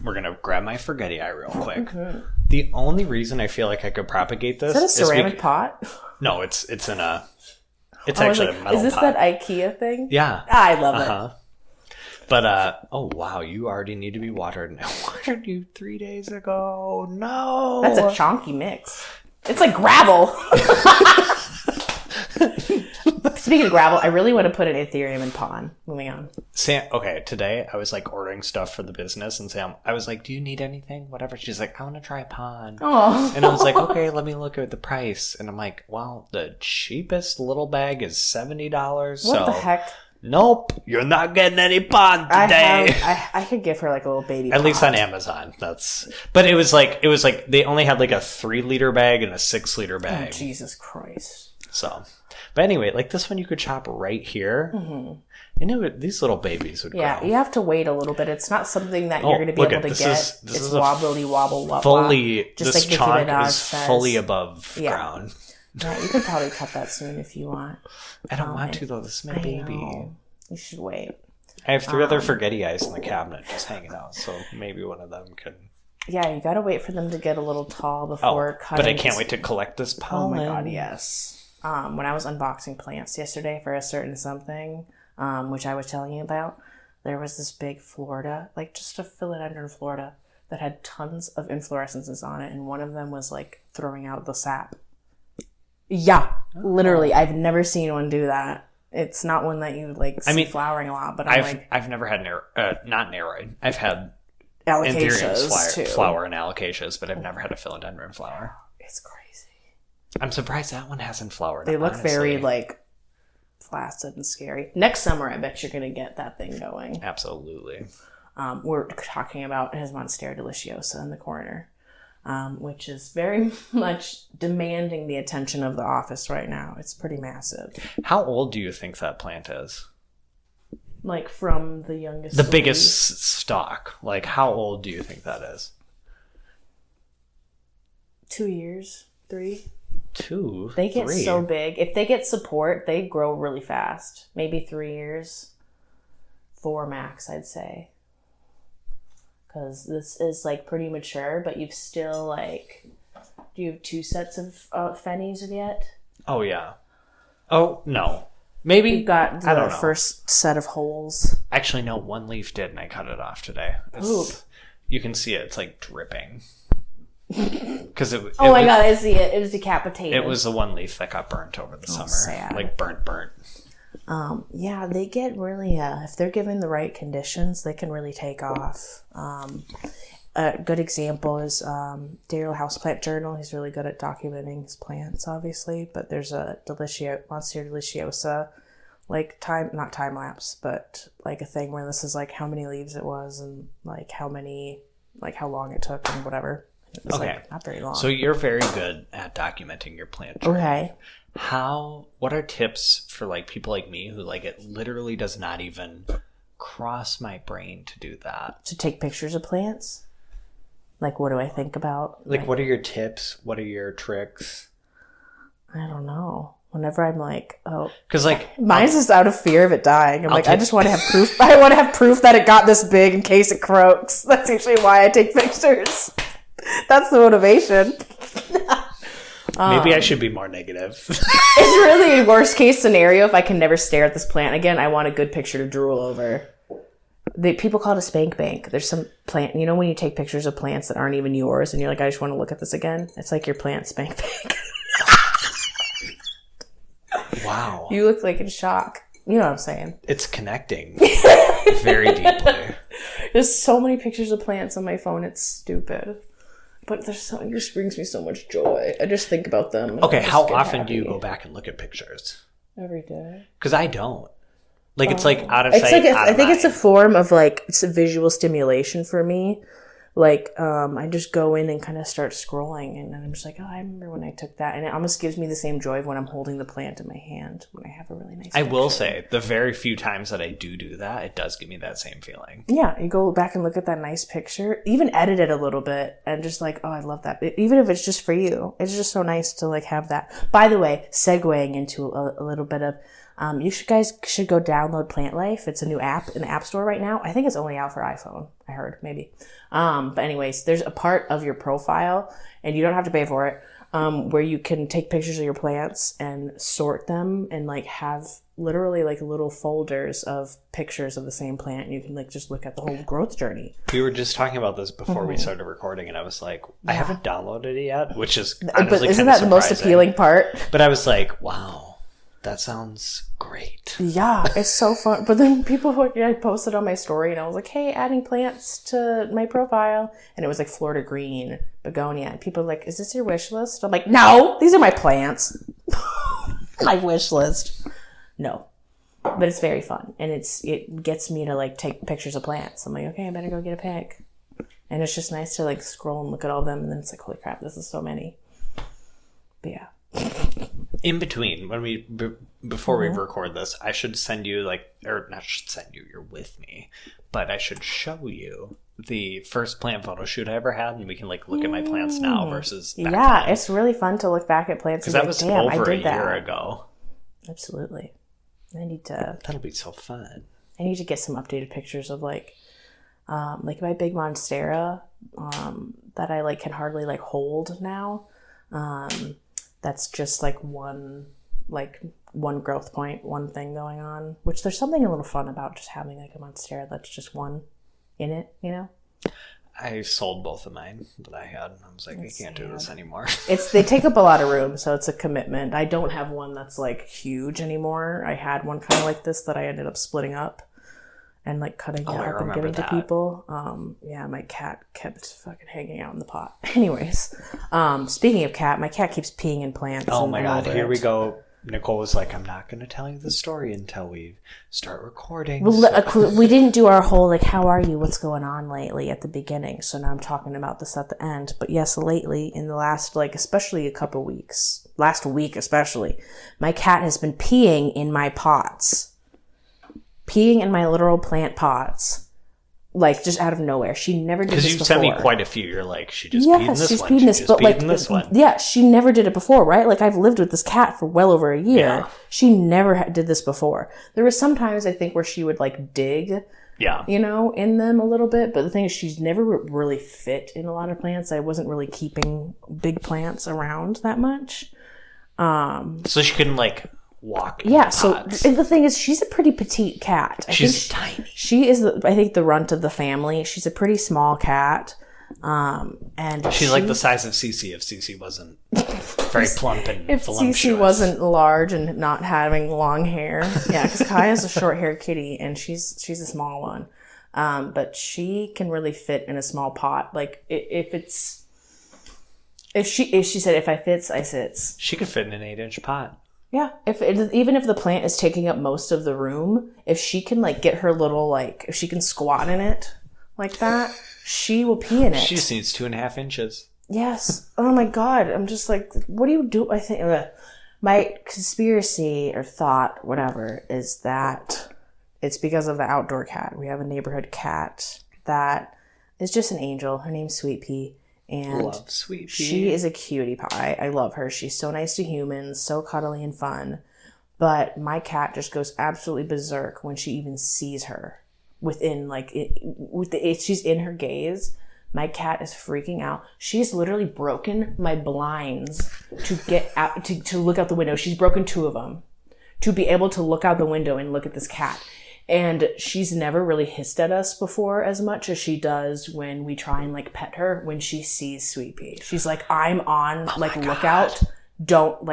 We're gonna grab my forgetti eye real quick. Mm-hmm. The only reason I feel like I could propagate this is that a ceramic pot? No, it's in a. It's actually a metal pot. Is this that IKEA thing? Yeah, I love it. But oh wow, you already need to be watered. I watered you 3 days ago. No, that's a chonky mix. It's like gravel. Speaking of gravel, I really want to put an anthurium in pond. Moving on. Sam, okay, today I was like ordering stuff for the business, and Sam, I was like, "Do you need anything? Whatever." She's like, "I want to try a pond." Oh. And I was like, "Okay, let me look at the price." And I'm like, "Well, the cheapest little bag is $70." What the heck? Nope, you're not getting any pond today. I could give her like a little baby. At least on Amazon. But it was like they only had like a 3-liter bag and a 6-liter bag. Oh, Jesus Christ. So, but anyway, like this one you could chop right here. Mm-hmm. And these little babies would grow. Yeah, you have to wait a little bit. It's not something that you're going to be able to get. It's wobbly wobble wobble. Fully, just this like chunk is fully above ground. Yeah, you could probably cut that soon if you want. I don't want to though. This is my baby. Know. You should wait. I have 3 other forgetti eyes in the cabinet just hanging out, so maybe one of them could. Yeah, you got to wait for them to get a little tall before cutting. But I can't wait to collect this pollen. Oh my god, yes. When I was unboxing plants yesterday for a certain something, which I was telling you about, there was this big Florida, like just a philodendron Florida, that had tons of inflorescences on it, and one of them was like throwing out the sap. Yeah, literally. I've never seen one do that. It's not one that you like see flowering a lot, but I've never had not naroid. I've had alocasias flower and alocasias, but I've never had a philodendron flower. It's crazy. I'm surprised that one hasn't flowered. They look very like flaccid and scary. Next summer, I bet you're going to get that thing going. Absolutely. We're talking about his Monstera deliciosa in the corner, which is very much demanding the attention of the office right now. It's pretty massive. How old do you think that plant is? Like from the youngest, the biggest stalk. Like how old do you think that is? 2 years, 3. 2. They get 3. so big. If they get support, they grow really fast. Maybe 3 years, 4 max, I'd say. Because this is like pretty mature, but you've still like. Do you have 2 sets of fennies yet? Oh yeah. Oh no. Maybe you've got the first set of holes. Actually, no. 1 leaf did, and I cut it off today. Poop. You can see it. It's like dripping. Because oh my god, I see it. It was decapitated. It was the 1 leaf that got burnt over the summer. Sad. Like burnt. Yeah, they get really. If they're given the right conditions, they can really take off. A good example is Daryl Houseplant Journal. He's really good at documenting his plants, obviously. But there's a Monstera deliciosa, like not time lapse, but like a thing where this is like how many leaves it was and like how long it took and whatever. It was like not very long. So you're very good at documenting your plant journey. Okay. What are tips for like people like me who like it literally does not even cross my brain to do that? To take pictures of plants? Like what do I think about? Like what are your tips? What are your tricks? I don't know. whenever I'm like, oh, because like mine's just out of fear of it dying. I'm like, I just want to have proof. I want to have proof that it got this big in case it croaks. That's usually why I take pictures. That's the motivation. Maybe I should be more negative. It's really a worst case scenario. If I can never stare at this plant again, I want a good picture to drool over. People call it a spank bank. There's some plant, you know, when you take pictures of plants that aren't even yours and you're like, I just want to look at this again. It's like your plant spank bank. Wow. You look like in shock. You know what I'm saying? It's connecting very deeply. There's so many pictures of plants on my phone. It's stupid. But it just brings me so much joy. I just think about them. Okay, how often do you go back and look at pictures? Every day. Because I don't. Like, it's like out of sight, out of mind. I think it's a form of like, it's a visual stimulation for me. Like, I just go in and kind of start scrolling and I'm just like, oh, I remember when I took that. And it almost gives me the same joy when I'm holding the plant in my hand when I have a really nice picture. I will say, the very few times that I do that, it does give me that same feeling. Yeah, you go back and look at that nice picture, even edit it a little bit and just like, oh, I love that. Even if it's just for you, it's just so nice to like have that. By the way, segueing into a little bit of, guys should go download Plant Life. It's a new app in the App Store right now. I think it's only out for iPhone. I heard, maybe. But anyways, there's a part of your profile, and you don't have to pay for it, where you can take pictures of your plants and sort them and like have literally like little folders of pictures of the same plant. And you can like just look at the whole growth journey. We were just talking about this before we started recording, and I was like, I haven't downloaded it yet, which is honestly but isn't that the most appealing part? But I was like, wow. That sounds great. Yeah, it's so fun. But then I posted on my story and I was like, hey, adding plants to my profile. And it was like Florida green, begonia. And people were like, is this your wish list? I'm like, no, these are my plants. My wish list. No. But it's very fun. And it gets me to like take pictures of plants. I'm like, okay, I better go get a pic. And it's just nice to like scroll and look at all of them. And then it's like, holy crap, this is so many. But yeah. In between, before we record this, I should send you you're with me, but I should show you the first plant photo shoot I ever had, and we can like look at my plants now versus back then. It's really fun to look back at plants. Because that was over a year ago. Absolutely. That'll be so fun. I need to get some updated pictures of like my big monstera that I like can hardly like hold now. That's just like one growth point, one thing going on, which there's something a little fun about just having like a monstera that's just one in it, you know? I sold both of mine that I had. I was like, I can't do this anymore. They take up a lot of room, so it's a commitment. I don't have one that's like huge anymore. I had one kind of like this that I ended up splitting up and like cutting it up and giving to people. My cat kept fucking hanging out in the pot. Anyways, speaking of cat, my cat keeps peeing in plants. Oh my god, here we go. Nicole was like, I'm not going to tell you the story until we start recording. Well, we didn't do our whole, like, how are you? What's going on lately at the beginning. So now I'm talking about this at the end. But yes, lately, in the last, like, especially a couple weeks, last week especially, my cat has been peeing in my pots. Peeing in my literal plant pots. Like, just out of nowhere. She never did this before. Because you sent me quite a few. You're like, she just peed in this one. She's peed in this one. Yeah, she never did it before, right? Like, I've lived with this cat for well over a year. Yeah. She never did this before. There were some times, I think, where she would, like, dig, in them a little bit. But the thing is, she's never really fit in a lot of plants. I wasn't really keeping big plants around that much. So she couldn't, like... walk. Yeah, so the thing is, she's a pretty petite cat. She's tiny. She is, I think, the runt of the family. She's a pretty small cat. And she's like the size of Cece if Cece wasn't very plump and if voluptuous. Cece wasn't large and not having long hair. Yeah, because Kaya's a short-haired kitty, and she's a small one. But she can really fit in a small pot. Like, if she said, if I fits, I sits. She could fit in an 8-inch pot. Yeah, even if the plant is taking up most of the room, if she can like get her little like, if she can squat in it like that, she will pee in it. She just needs 2.5 inches. Yes. Oh my god, I'm just like, what do you do? I think my conspiracy or thought, whatever, is that it's because of the outdoor cat. We have a neighborhood cat that is just an angel. Her name's Sweet Pea. And love Sweet Pea. She is a cutie pie. I love her. She's so nice to humans, so cuddly and fun. But my cat just goes absolutely berserk when she even sees her. Within, like, she's in her gaze. My cat is freaking out. She's literally broken my blinds to get out, to look out the window. She's broken 2 of them to be able to look out the window and look at this cat. And she's never really hissed at us before as much as she does when we try and like pet her when she sees Sweet Pea. She's like, I'm on lookout.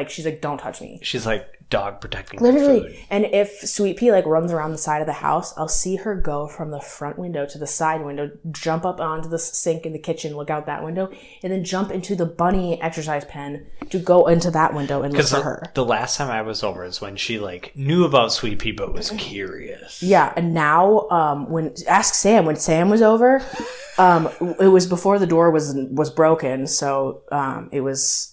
She's like, don't touch me. She's like dog protecting literally food. And if Sweet Pea like runs around the side of the house, I'll see her go from the front window to the side window, jump up onto the sink in the kitchen, look out that window, and then jump into the bunny exercise pen to go into that window and look for her. The last time I was over is when she like knew about Sweet Pea but was curious. Yeah, and now when Sam was over, it was before the door was broken, so it was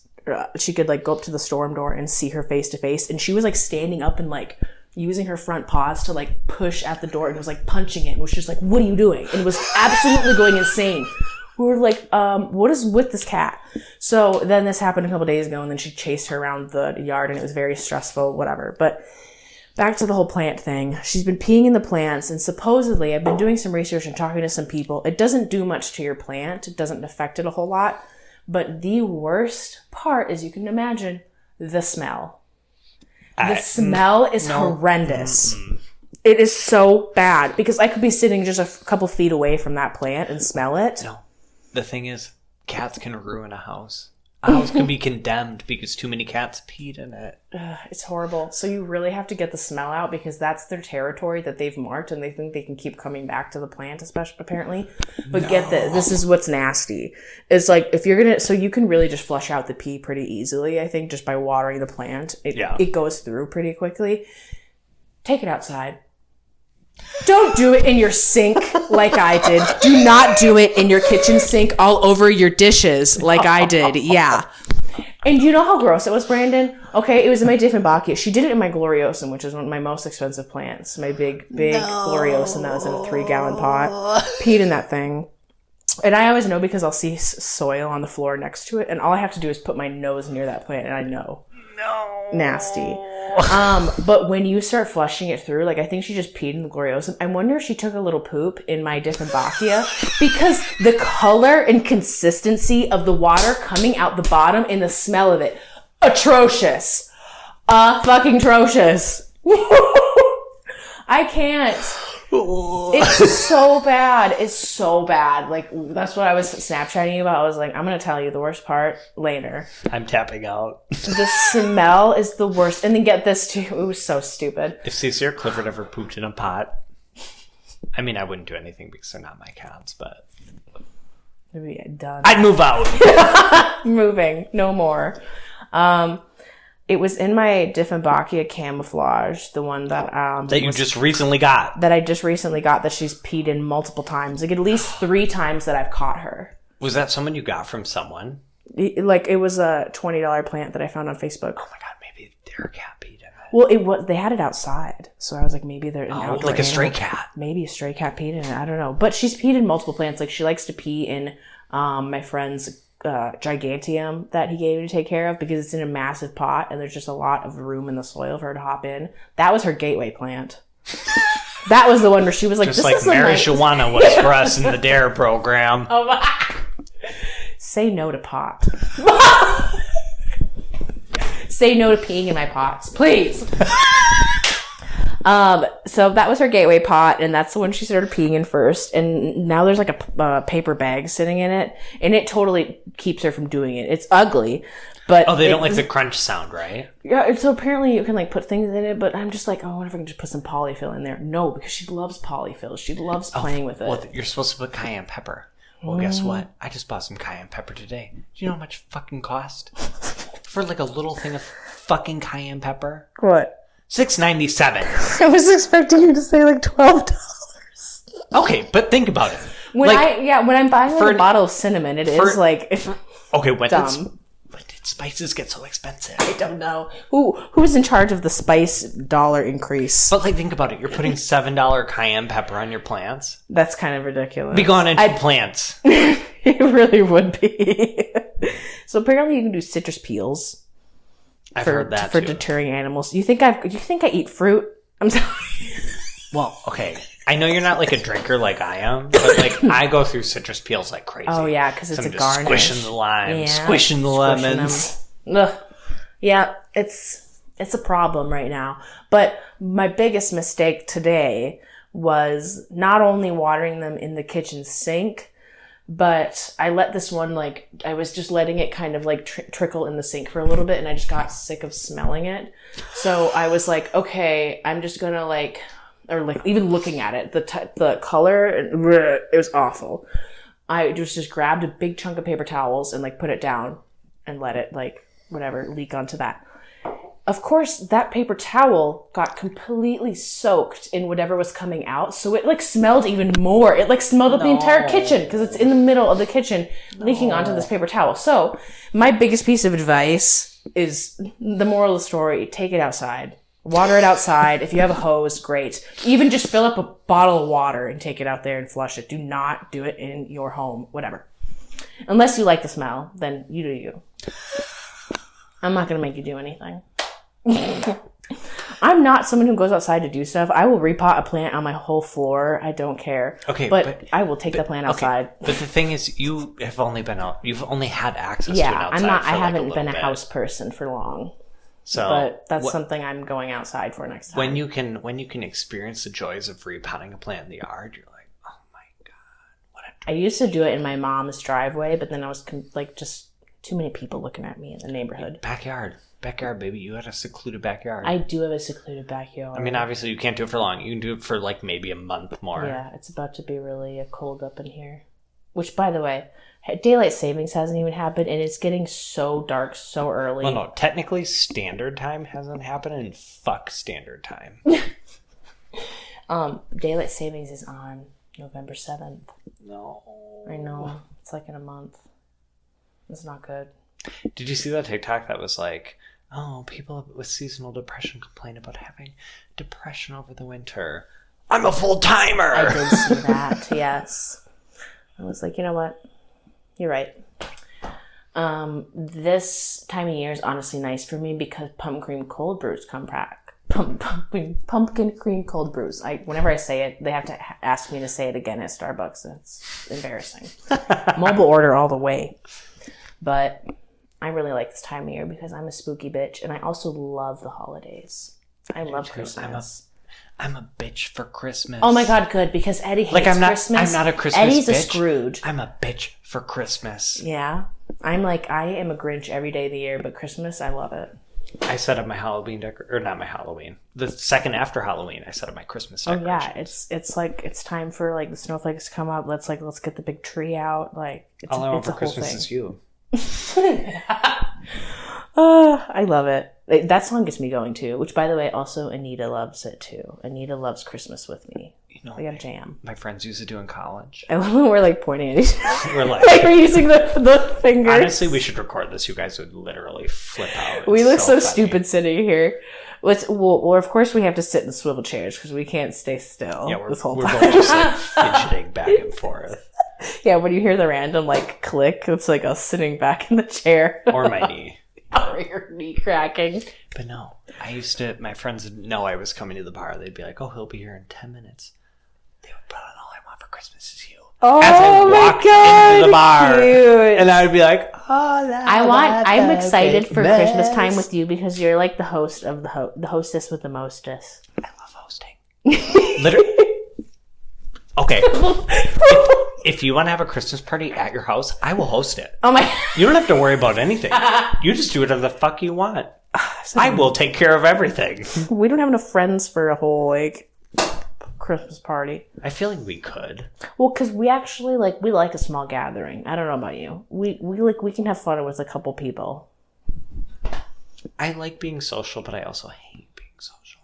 she could like go up to the storm door and see her face to face, and she was like standing up and like using her front paws to like push at the door and was like punching it and was just like, what are you doing? And was absolutely going insane. We were like, what is with this cat? So then this happened a couple days ago, and then she chased her around the yard, and it was very stressful, whatever. But back to the whole plant thing. She's been peeing in the plants, and supposedly I've been doing some research and talking to some people. It doesn't do much to your plant. It doesn't affect it a whole lot. But the worst part, as you can imagine, the smell. The smell is horrendous. It is so bad because I could be sitting just a couple feet away from that plant and smell it. No. The thing is, cats can ruin a house. A house can be condemned because too many cats peed in it. It's horrible. So you really have to get the smell out because that's their territory that they've marked, and they think they can keep coming back to the plant, especially apparently. But get this is what's nasty. It's like if you're gonna, so you can really just flush out the pee pretty easily. I think just by watering the plant, it goes through pretty quickly. Take it outside. Don't do it in your sink like I did. Do not do it in your kitchen sink all over your dishes like I did. Yeah. And you know how gross it was, Brandon? Okay, it was in my Dieffenbachia. She did it in my Gloriosum, which is one of my most expensive plants. My big Gloriosum that was in a 3-gallon pot. Peed in that thing. And I always know because I'll see soil on the floor next to it, and all I have to do is put my nose near that plant, and I know. No. Nasty. But when you start flushing it through, like I think she just peed in the Gloriosum. I wonder if she took a little poop in my Dieffenbachia because the color and consistency of the water coming out the bottom and the smell of it, atrocious. Fucking atrocious. I can't. It's so bad. It's so bad. Like, that's what I was Snapchatting you about. I was like, I'm going to tell you the worst part later. I'm tapping out. The smell is the worst. And then get this too. It was so stupid. If Cece or Clifford ever pooped in a pot, I mean, I wouldn't do anything because they're not my cats, but maybe done. I'd move out. Moving. No more. It was in my Dieffenbachia camouflage, the one that that you just recently got. That I just recently got that she's peed in multiple times. Like at least 3 times that I've caught her. Was that someone you got from someone? It was a $20 plant that I found on Facebook. Oh my god, maybe their cat peed in it. Well, they had it outside, so I was like, maybe they're an outdoor like a stray cat. Maybe a stray cat peed in it. I don't know, but she's peed in multiple plants. Like she likes to pee in my friend's gigantium that he gave me to take care of because it's in a massive pot and there's just a lot of room in the soil for her to hop in. That was her gateway plant. That was the one where she was like, just this like marijuana was for us in the DARE program. Oh my. Say no to pot. Say no to peeing in my pots, please. So that was her gateway pot, and that's the one she started peeing in first. And now there's like a paper bag sitting in it, and it totally keeps her from doing it. It's ugly, but they don't like the crunch sound, right? Yeah. So apparently you can like put things in it, but I'm just like, I wonder if I can just put some polyfill in there. No, because she loves polyfill. She loves playing with it. Well, you're supposed to put cayenne pepper. Well, guess what? I just bought some cayenne pepper today. Do you know how much it fucking cost for like a little thing of fucking cayenne pepper? What? $6.97. I was expecting you to say like $12. Okay, but think about it. When I'm buying a bottle of cinnamon, it is like okay. When dumb. When did spices get so expensive? I don't know. Who's in charge of the spice dollar increase? But like, think about it. You're putting $7 cayenne pepper on your plants. That's kind of ridiculous. Be gone into plants. Yeah, It really would be. So apparently you can do citrus peels. I've heard that for too. deterring animals. You think I eat fruit? I'm sorry. Well, okay. I know you're not like a drinker like I am, but like I go through citrus peels like crazy. Oh yeah, because it's a garnish. Squishing the lime, squishing the lemons. Ugh. Yeah, it's a problem right now. But my biggest mistake today was not only watering them in the kitchen sink, but I let this one, like, I was just letting it kind of like trickle in the sink for a little bit, and I just got sick of smelling it. So I was like, okay, I'm just gonna like, or like even looking at it, the color, it was awful. I just grabbed a big chunk of paper towels and like put it down and let it like whatever leak onto that. Of course, that paper towel got completely soaked in whatever was coming out, so it like smelled even more. It like smelled up the entire kitchen because it's in the middle of the kitchen, leaking onto this paper towel. So my biggest piece of advice is the moral of the story: take it outside. Water it outside. If you have a hose, great. Even just fill up a bottle of water and take it out there and flush it. Do not do it in your home, whatever. Unless you like the smell, then you do you. I'm not going to make you do anything. I'm not someone who goes outside to do stuff. I will repot a plant on my whole floor. I don't care. Okay, but I will take the plant outside. But the thing is, you have only been out. You've only had access to it outside. I haven't been a house person for long. So, but that's something I'm going outside for next time. When you can experience the joys of repotting a plant in the yard, you're like, oh my god, what a dream. I used to do it in my mom's driveway, but then I was like just too many people looking at me in the neighborhood. Backyard, baby. You had a secluded backyard. I do have a secluded backyard. I mean, obviously, you can't do it for long. You can do it for, like, maybe a month more. Yeah, it's about to be really cold up in here. Which, by the way, daylight savings hasn't even happened, and it's getting so dark so early. Well, no, technically, standard time hasn't happened, and fuck standard time. Daylight savings is on November 7th. No. I know. It's like in a month. It's not good. Did you see that TikTok that was like, oh, people with seasonal depression complain about having depression over the winter. I'm a full-timer! I did see that, yes. I was like, you know what? You're right. This time of year is honestly nice for me because pumpkin cream cold brews come back. Pumpkin cream cold brews. Whenever I say it, they have to ask me to say it again at Starbucks. It's embarrassing. Mobile order all the way. But I really like this time of year because I'm a spooky bitch, and I also love the holidays. I love Christmas. I'm a bitch for Christmas. Oh my god, good, because Eddie hates Christmas. I'm not a Christmas Eddie's bitch. a Scrooge. I'm a bitch for Christmas. Yeah. I am a Grinch every day of the year, but Christmas, I love it. I set up my Halloween or not my Halloween. The second after Halloween, I set up my Christmas decorations. Oh yeah, it's like it's time for like the snowflakes to come up. Let's get the big tree out. Like all I want for Christmas is you. I love it. That song gets me going too, which by the way, also Anita loves it too. Anita loves Christmas with me. You know, we got a jam. My friends used to do in college. I love when we're like pointing at each other. We're like we're using the fingers. Honestly, we should record this. You guys would literally flip out. We look so stupid sitting here. Well, of course we have to sit in swivel chairs because we can't stay still this whole time. We're both just like fidgeting back and forth. Yeah, when you hear the random like click, it's like us sitting back in the chair. Or my knee. Or your knee cracking. But no, my friends would know I was coming to the bar. They'd be like, oh, he'll be here in 10 minutes. They would put on All I Want for Christmas Is You. Oh, as I walk into the bar. Cute. And I would be like, oh, I'm excited for Christmas time with you because you're like the host of the hostess with the mostess. I love hosting. Literally. Okay. If you want to have a Christmas party at your house, I will host it. Oh my! You don't have to worry about anything. You just do whatever the fuck you want. I will take care of everything. We don't have enough friends for a whole like Christmas party. I feel like we could. Well, because we actually we like a small gathering. I don't know about you. We can have fun with a couple people. I like being social, but I also hate being social.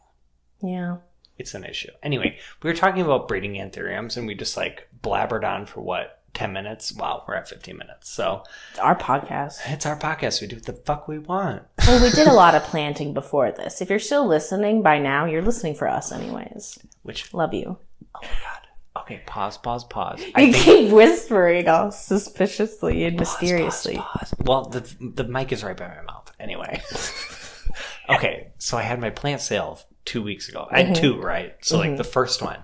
Yeah. It's an issue. Anyway, we were talking about breeding anthuriums, and we just blabbered on for 10 minutes? Wow, we're at 15 minutes. So our podcast. It's our podcast. We do what the fuck we want. Well, we did a lot of planting before this. If you're still listening by now, you're listening for us anyways. Which love you. Oh my god. Okay, pause. You keep whispering all suspiciously and mysteriously. Pause. Well, the mic is right by my mouth. Anyway. Okay, so I had my plant sale 2 weeks ago. I had two, right? So, like, the first one,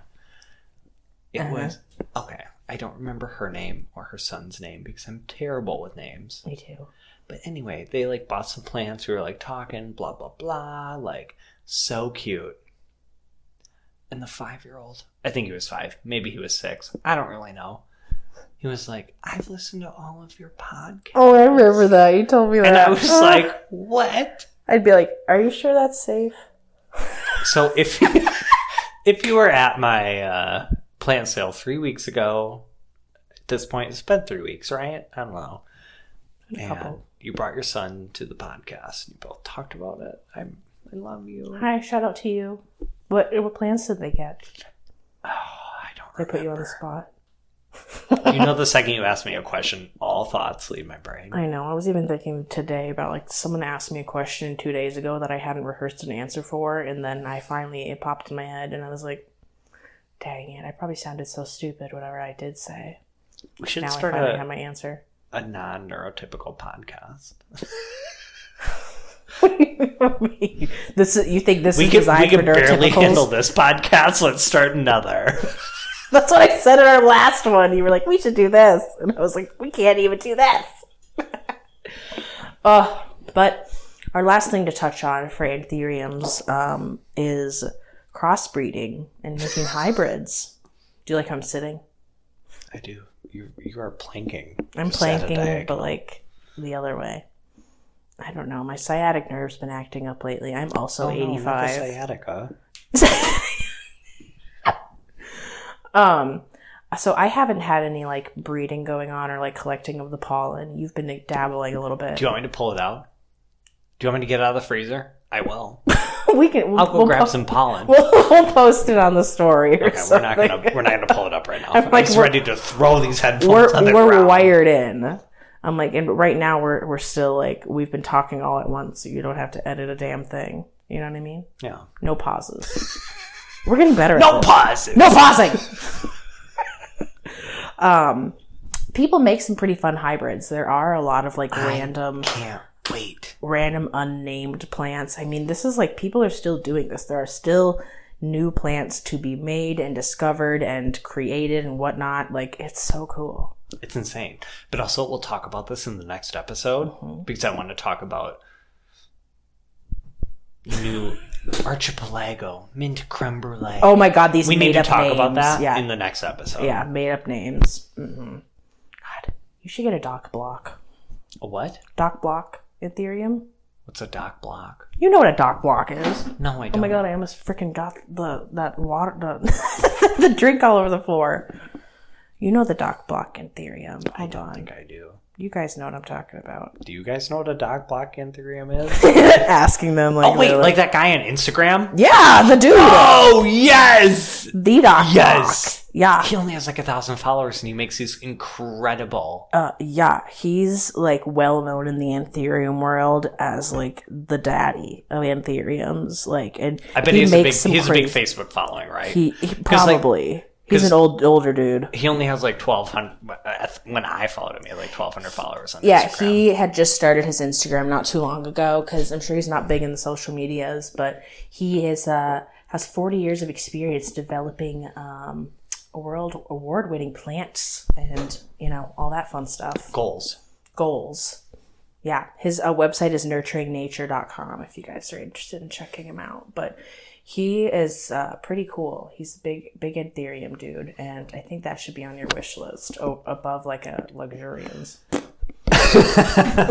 it was... Okay, I don't remember her name or her son's name because I'm terrible with names. Me too. But anyway, they, like, bought some plants. We were, like, talking, blah, blah, blah. Like, so cute. And the 5-year-old, I think he was 5. Maybe he was 6. I don't really know. He was like, I've listened to all of your podcasts. Oh, I remember that. You told me that. And I was like, what? I'd be like, are you sure that's safe? So if you were at my plant sale 3 weeks ago, at this point, it's been 3 weeks, right? I don't know. And you brought your son to the podcast. And you both talked about it. I love you. Hi, shout out to you. What plants did they get? Oh, I don't remember. They put you on the spot. You know, the second you ask me a question, all thoughts leave my brain. I know. I was even thinking today about, like, someone asked me a question 2 days ago that I hadn't rehearsed an answer for, and then it popped in my head, and I was like, dang it, I probably sounded so stupid whatever I did say. We should now start I finally have my answer. A non-neurotypical podcast. What do you mean? You think this is designed for neurotypicals? We can barely handle this podcast. Let's start another. That's what I said in our last one. You were like, we should do this. And I was like, we can't even do this. But our last thing to touch on for anthuriums is crossbreeding and making hybrids. Do you like how I'm sitting? I do. You are planking. I'm planking, but like the other way. I don't know. My sciatic nerve's been acting up lately. I'm also 85. Not the sciatica. So I haven't had any like breeding going on or like collecting of the pollen. You've been dabbling a little bit. Do you want me to pull it out? Do you want me to get it out of the freezer? I will. I'll go grab some pollen. We'll post it on the story. Okay, we're not gonna pull it up right now. I'm just ready to throw these headphones on the ground. We're wired in. I'm like, and right now we're still like, we've been talking all at once, so you don't have to edit a damn thing. You know what I mean? Yeah. No pauses. We're getting better at No pauses! No pausing! People make some pretty fun hybrids. There are a lot of like random unnamed plants. I mean, this is like, people are still doing this. There are still new plants to be made and discovered and created and whatnot. Like, it's so cool. It's insane. But also, we'll talk about this in the next episode because I want to talk about new archipelago, mint creme brulee. Oh my god, these we made up names. We need to talk about that in the next episode. Yeah, made up names. Mm-hmm. God, you should get a dock block. A what? Dock block. Anthurium. What's a dock block? You know what a dock block is. No, I don't. Oh my god, I almost freaking got that water, the drink all over the floor. You know the dock block anthurium. I don't think I do. You guys know what I'm talking about. Do you guys know what a dock block anthurium is? Asking them like, oh wait, like that guy on Instagram? Yeah, the dude. Oh yes, the dock block. Yeah, he only has like 1,000 followers, and he makes these incredible. Yeah, he's like well known in the anthurium world as like the daddy of anthuriums. Like, and I bet he has a big Facebook following, right? He probably. Like, he's an older dude. He only has like 1,200. When I followed him, he had like 1,200 followers on Instagram. Yeah, he had just started his Instagram not too long ago because I'm sure he's not big in the social medias, but he is has 40 years of experience developing world award-winning plants and all that fun stuff. Goals. Yeah, his website is nurturingnature.com if you guys are interested in checking him out. But he is pretty cool. He's a big anthurium dude, and I think that should be on your wish list above like a luxurians.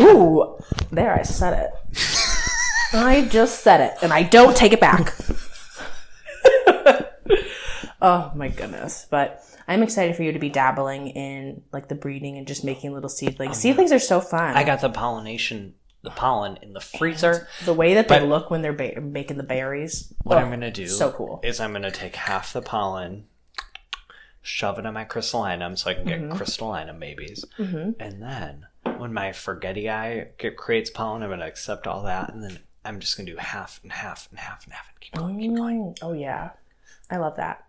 Ooh, there, I said it. I just said it, and I don't take it back. Oh my goodness. But I'm excited for you to be dabbling in like the breeding and just making little seedlings. Seedlings are so fun. I got the pollen in the freezer. And the way that they look when they're making the berries. What I'm going to do so cool. is I'm going to take half the pollen, shove it in my crystallinum so I can get crystallinum babies. Mm-hmm. And then when my forgetty eye creates pollen, I'm going to accept all that. And then I'm just going to do half and half and half and half and keep going. Oh, yeah. I love that.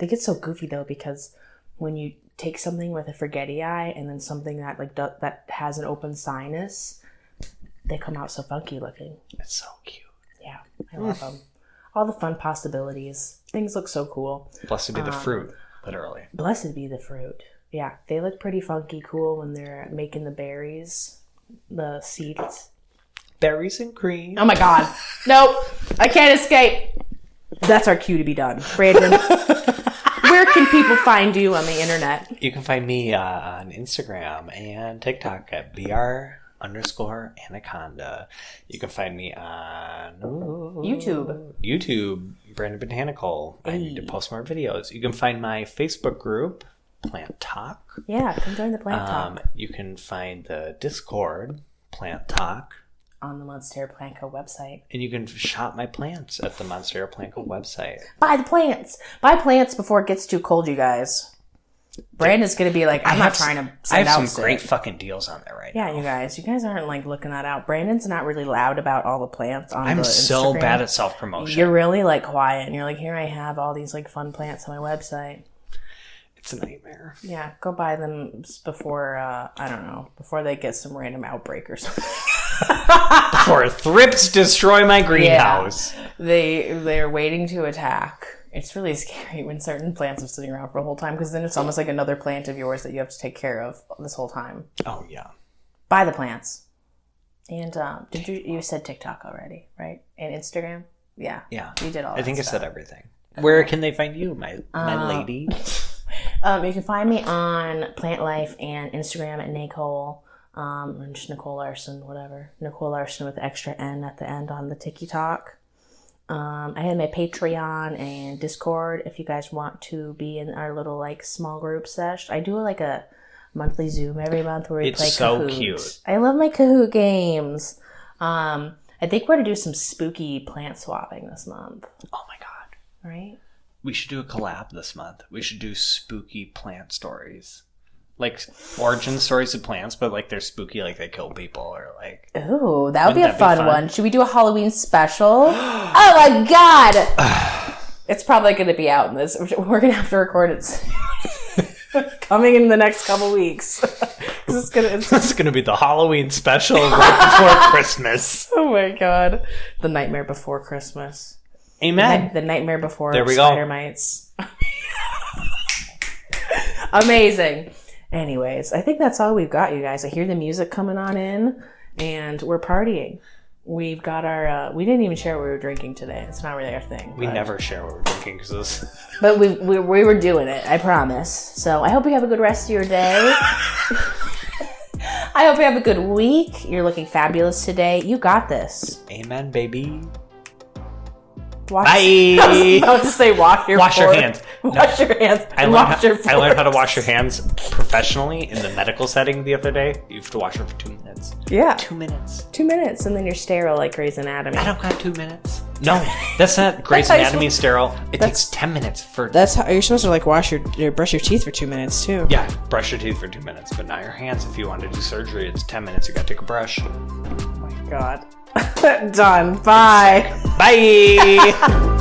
They get so goofy though because when you take something with a forgetty eye and then something that that has an open sinus, they come out so funky looking. It's so cute. Yeah, I love them. All the fun possibilities. Things look so cool. Blessed be the fruit, literally. Blessed be the fruit. Yeah, they look pretty funky cool when they're making the berries, the seeds. Berries and cream. Oh my god. Nope. I can't escape. That's our cue to be done. Brandon, where can people find you on the internet? You can find me on Instagram and TikTok at BR_Anaconda. You can find me on YouTube, Brandon Botanical. I need to post more videos. You can find my Facebook group, Plant Talk. Yeah, come join the Plant Talk. You can find the Discord, Plant Talk. On the Monstera Plant Co. website. And you can shop my plants at the Monstera Plant Co. website. Buy the plants! Buy plants before it gets too cold, you guys. Brandon's going to be like, I'm not trying to send out I have some great fucking deals on there right now. Yeah, you guys. You guys aren't like looking that out. Brandon's not really loud about all the plants on the Instagram. I'm so bad at self-promotion. You're really like quiet and you're like, here I have all these like fun plants on my website. It's a nightmare. Yeah, go buy them before, I don't know, before they get some random outbreak or something. Before thrips destroy my greenhouse. Yeah, they're waiting to attack. It's really scary when certain plants are sitting around for a whole time because then it's almost like another plant of yours that you have to take care of this whole time. Oh, yeah. Buy the plants. And you said TikTok already, right? And Instagram? Yeah. Yeah. You did all that I think stuff. I said everything. Where can they find you, my lady? You can find me on Plant Life and Instagram at Nicole. Or just Nicole Larson, whatever. Nicole Larson with the extra N at the end on the TikTok. I have my Patreon and Discord if you guys want to be in our little like small group sesh. I do like a monthly Zoom every month where we play Kahoot. It's so cute. I love my Kahoot games. I think we're going to do some spooky plant swapping this month. Oh my god. Right? We should do a collab this month. We should do spooky plant stories. Like origin stories of plants, but like they're spooky, like they kill people or like. Ooh, that would be a fun one. Should we do a Halloween special? Oh my god! It's probably going to be out in this. We're going to have to record it coming in the next couple weeks. It's going to be the Halloween special right before Christmas. Oh my god. The nightmare before Christmas. Amen. The nightmare before there we spider go. Mites. Amazing. Anyways, I think that's all we've got, you guys. I hear the music coming on in, and we're partying. We've got our... we didn't even share what we were drinking today. It's not really our thing. We never share what we're drinking. Cause but we were doing it, I promise. So I hope you have a good rest of your day. I hope you have a good week. You're looking fabulous today. You got this. Amen, baby. Bye. I was about to say wash your hands. Wash your hands. I learned how to wash your hands professionally in the medical setting the other day. You have to wash them for 2 minutes. Yeah. 2 minutes. 2 minutes, and then you're sterile like Grey's Anatomy. I don't got 2 minutes. No, that's not Grey's Anatomy sterile. It takes 10 minutes for... That's how you're supposed to like brush your teeth for 2 minutes too. Yeah, brush your teeth for 2 minutes, but not your hands. If you want to do surgery, it's 10 minutes. You got to take a brush. Oh my god. Done. Bye. Bye.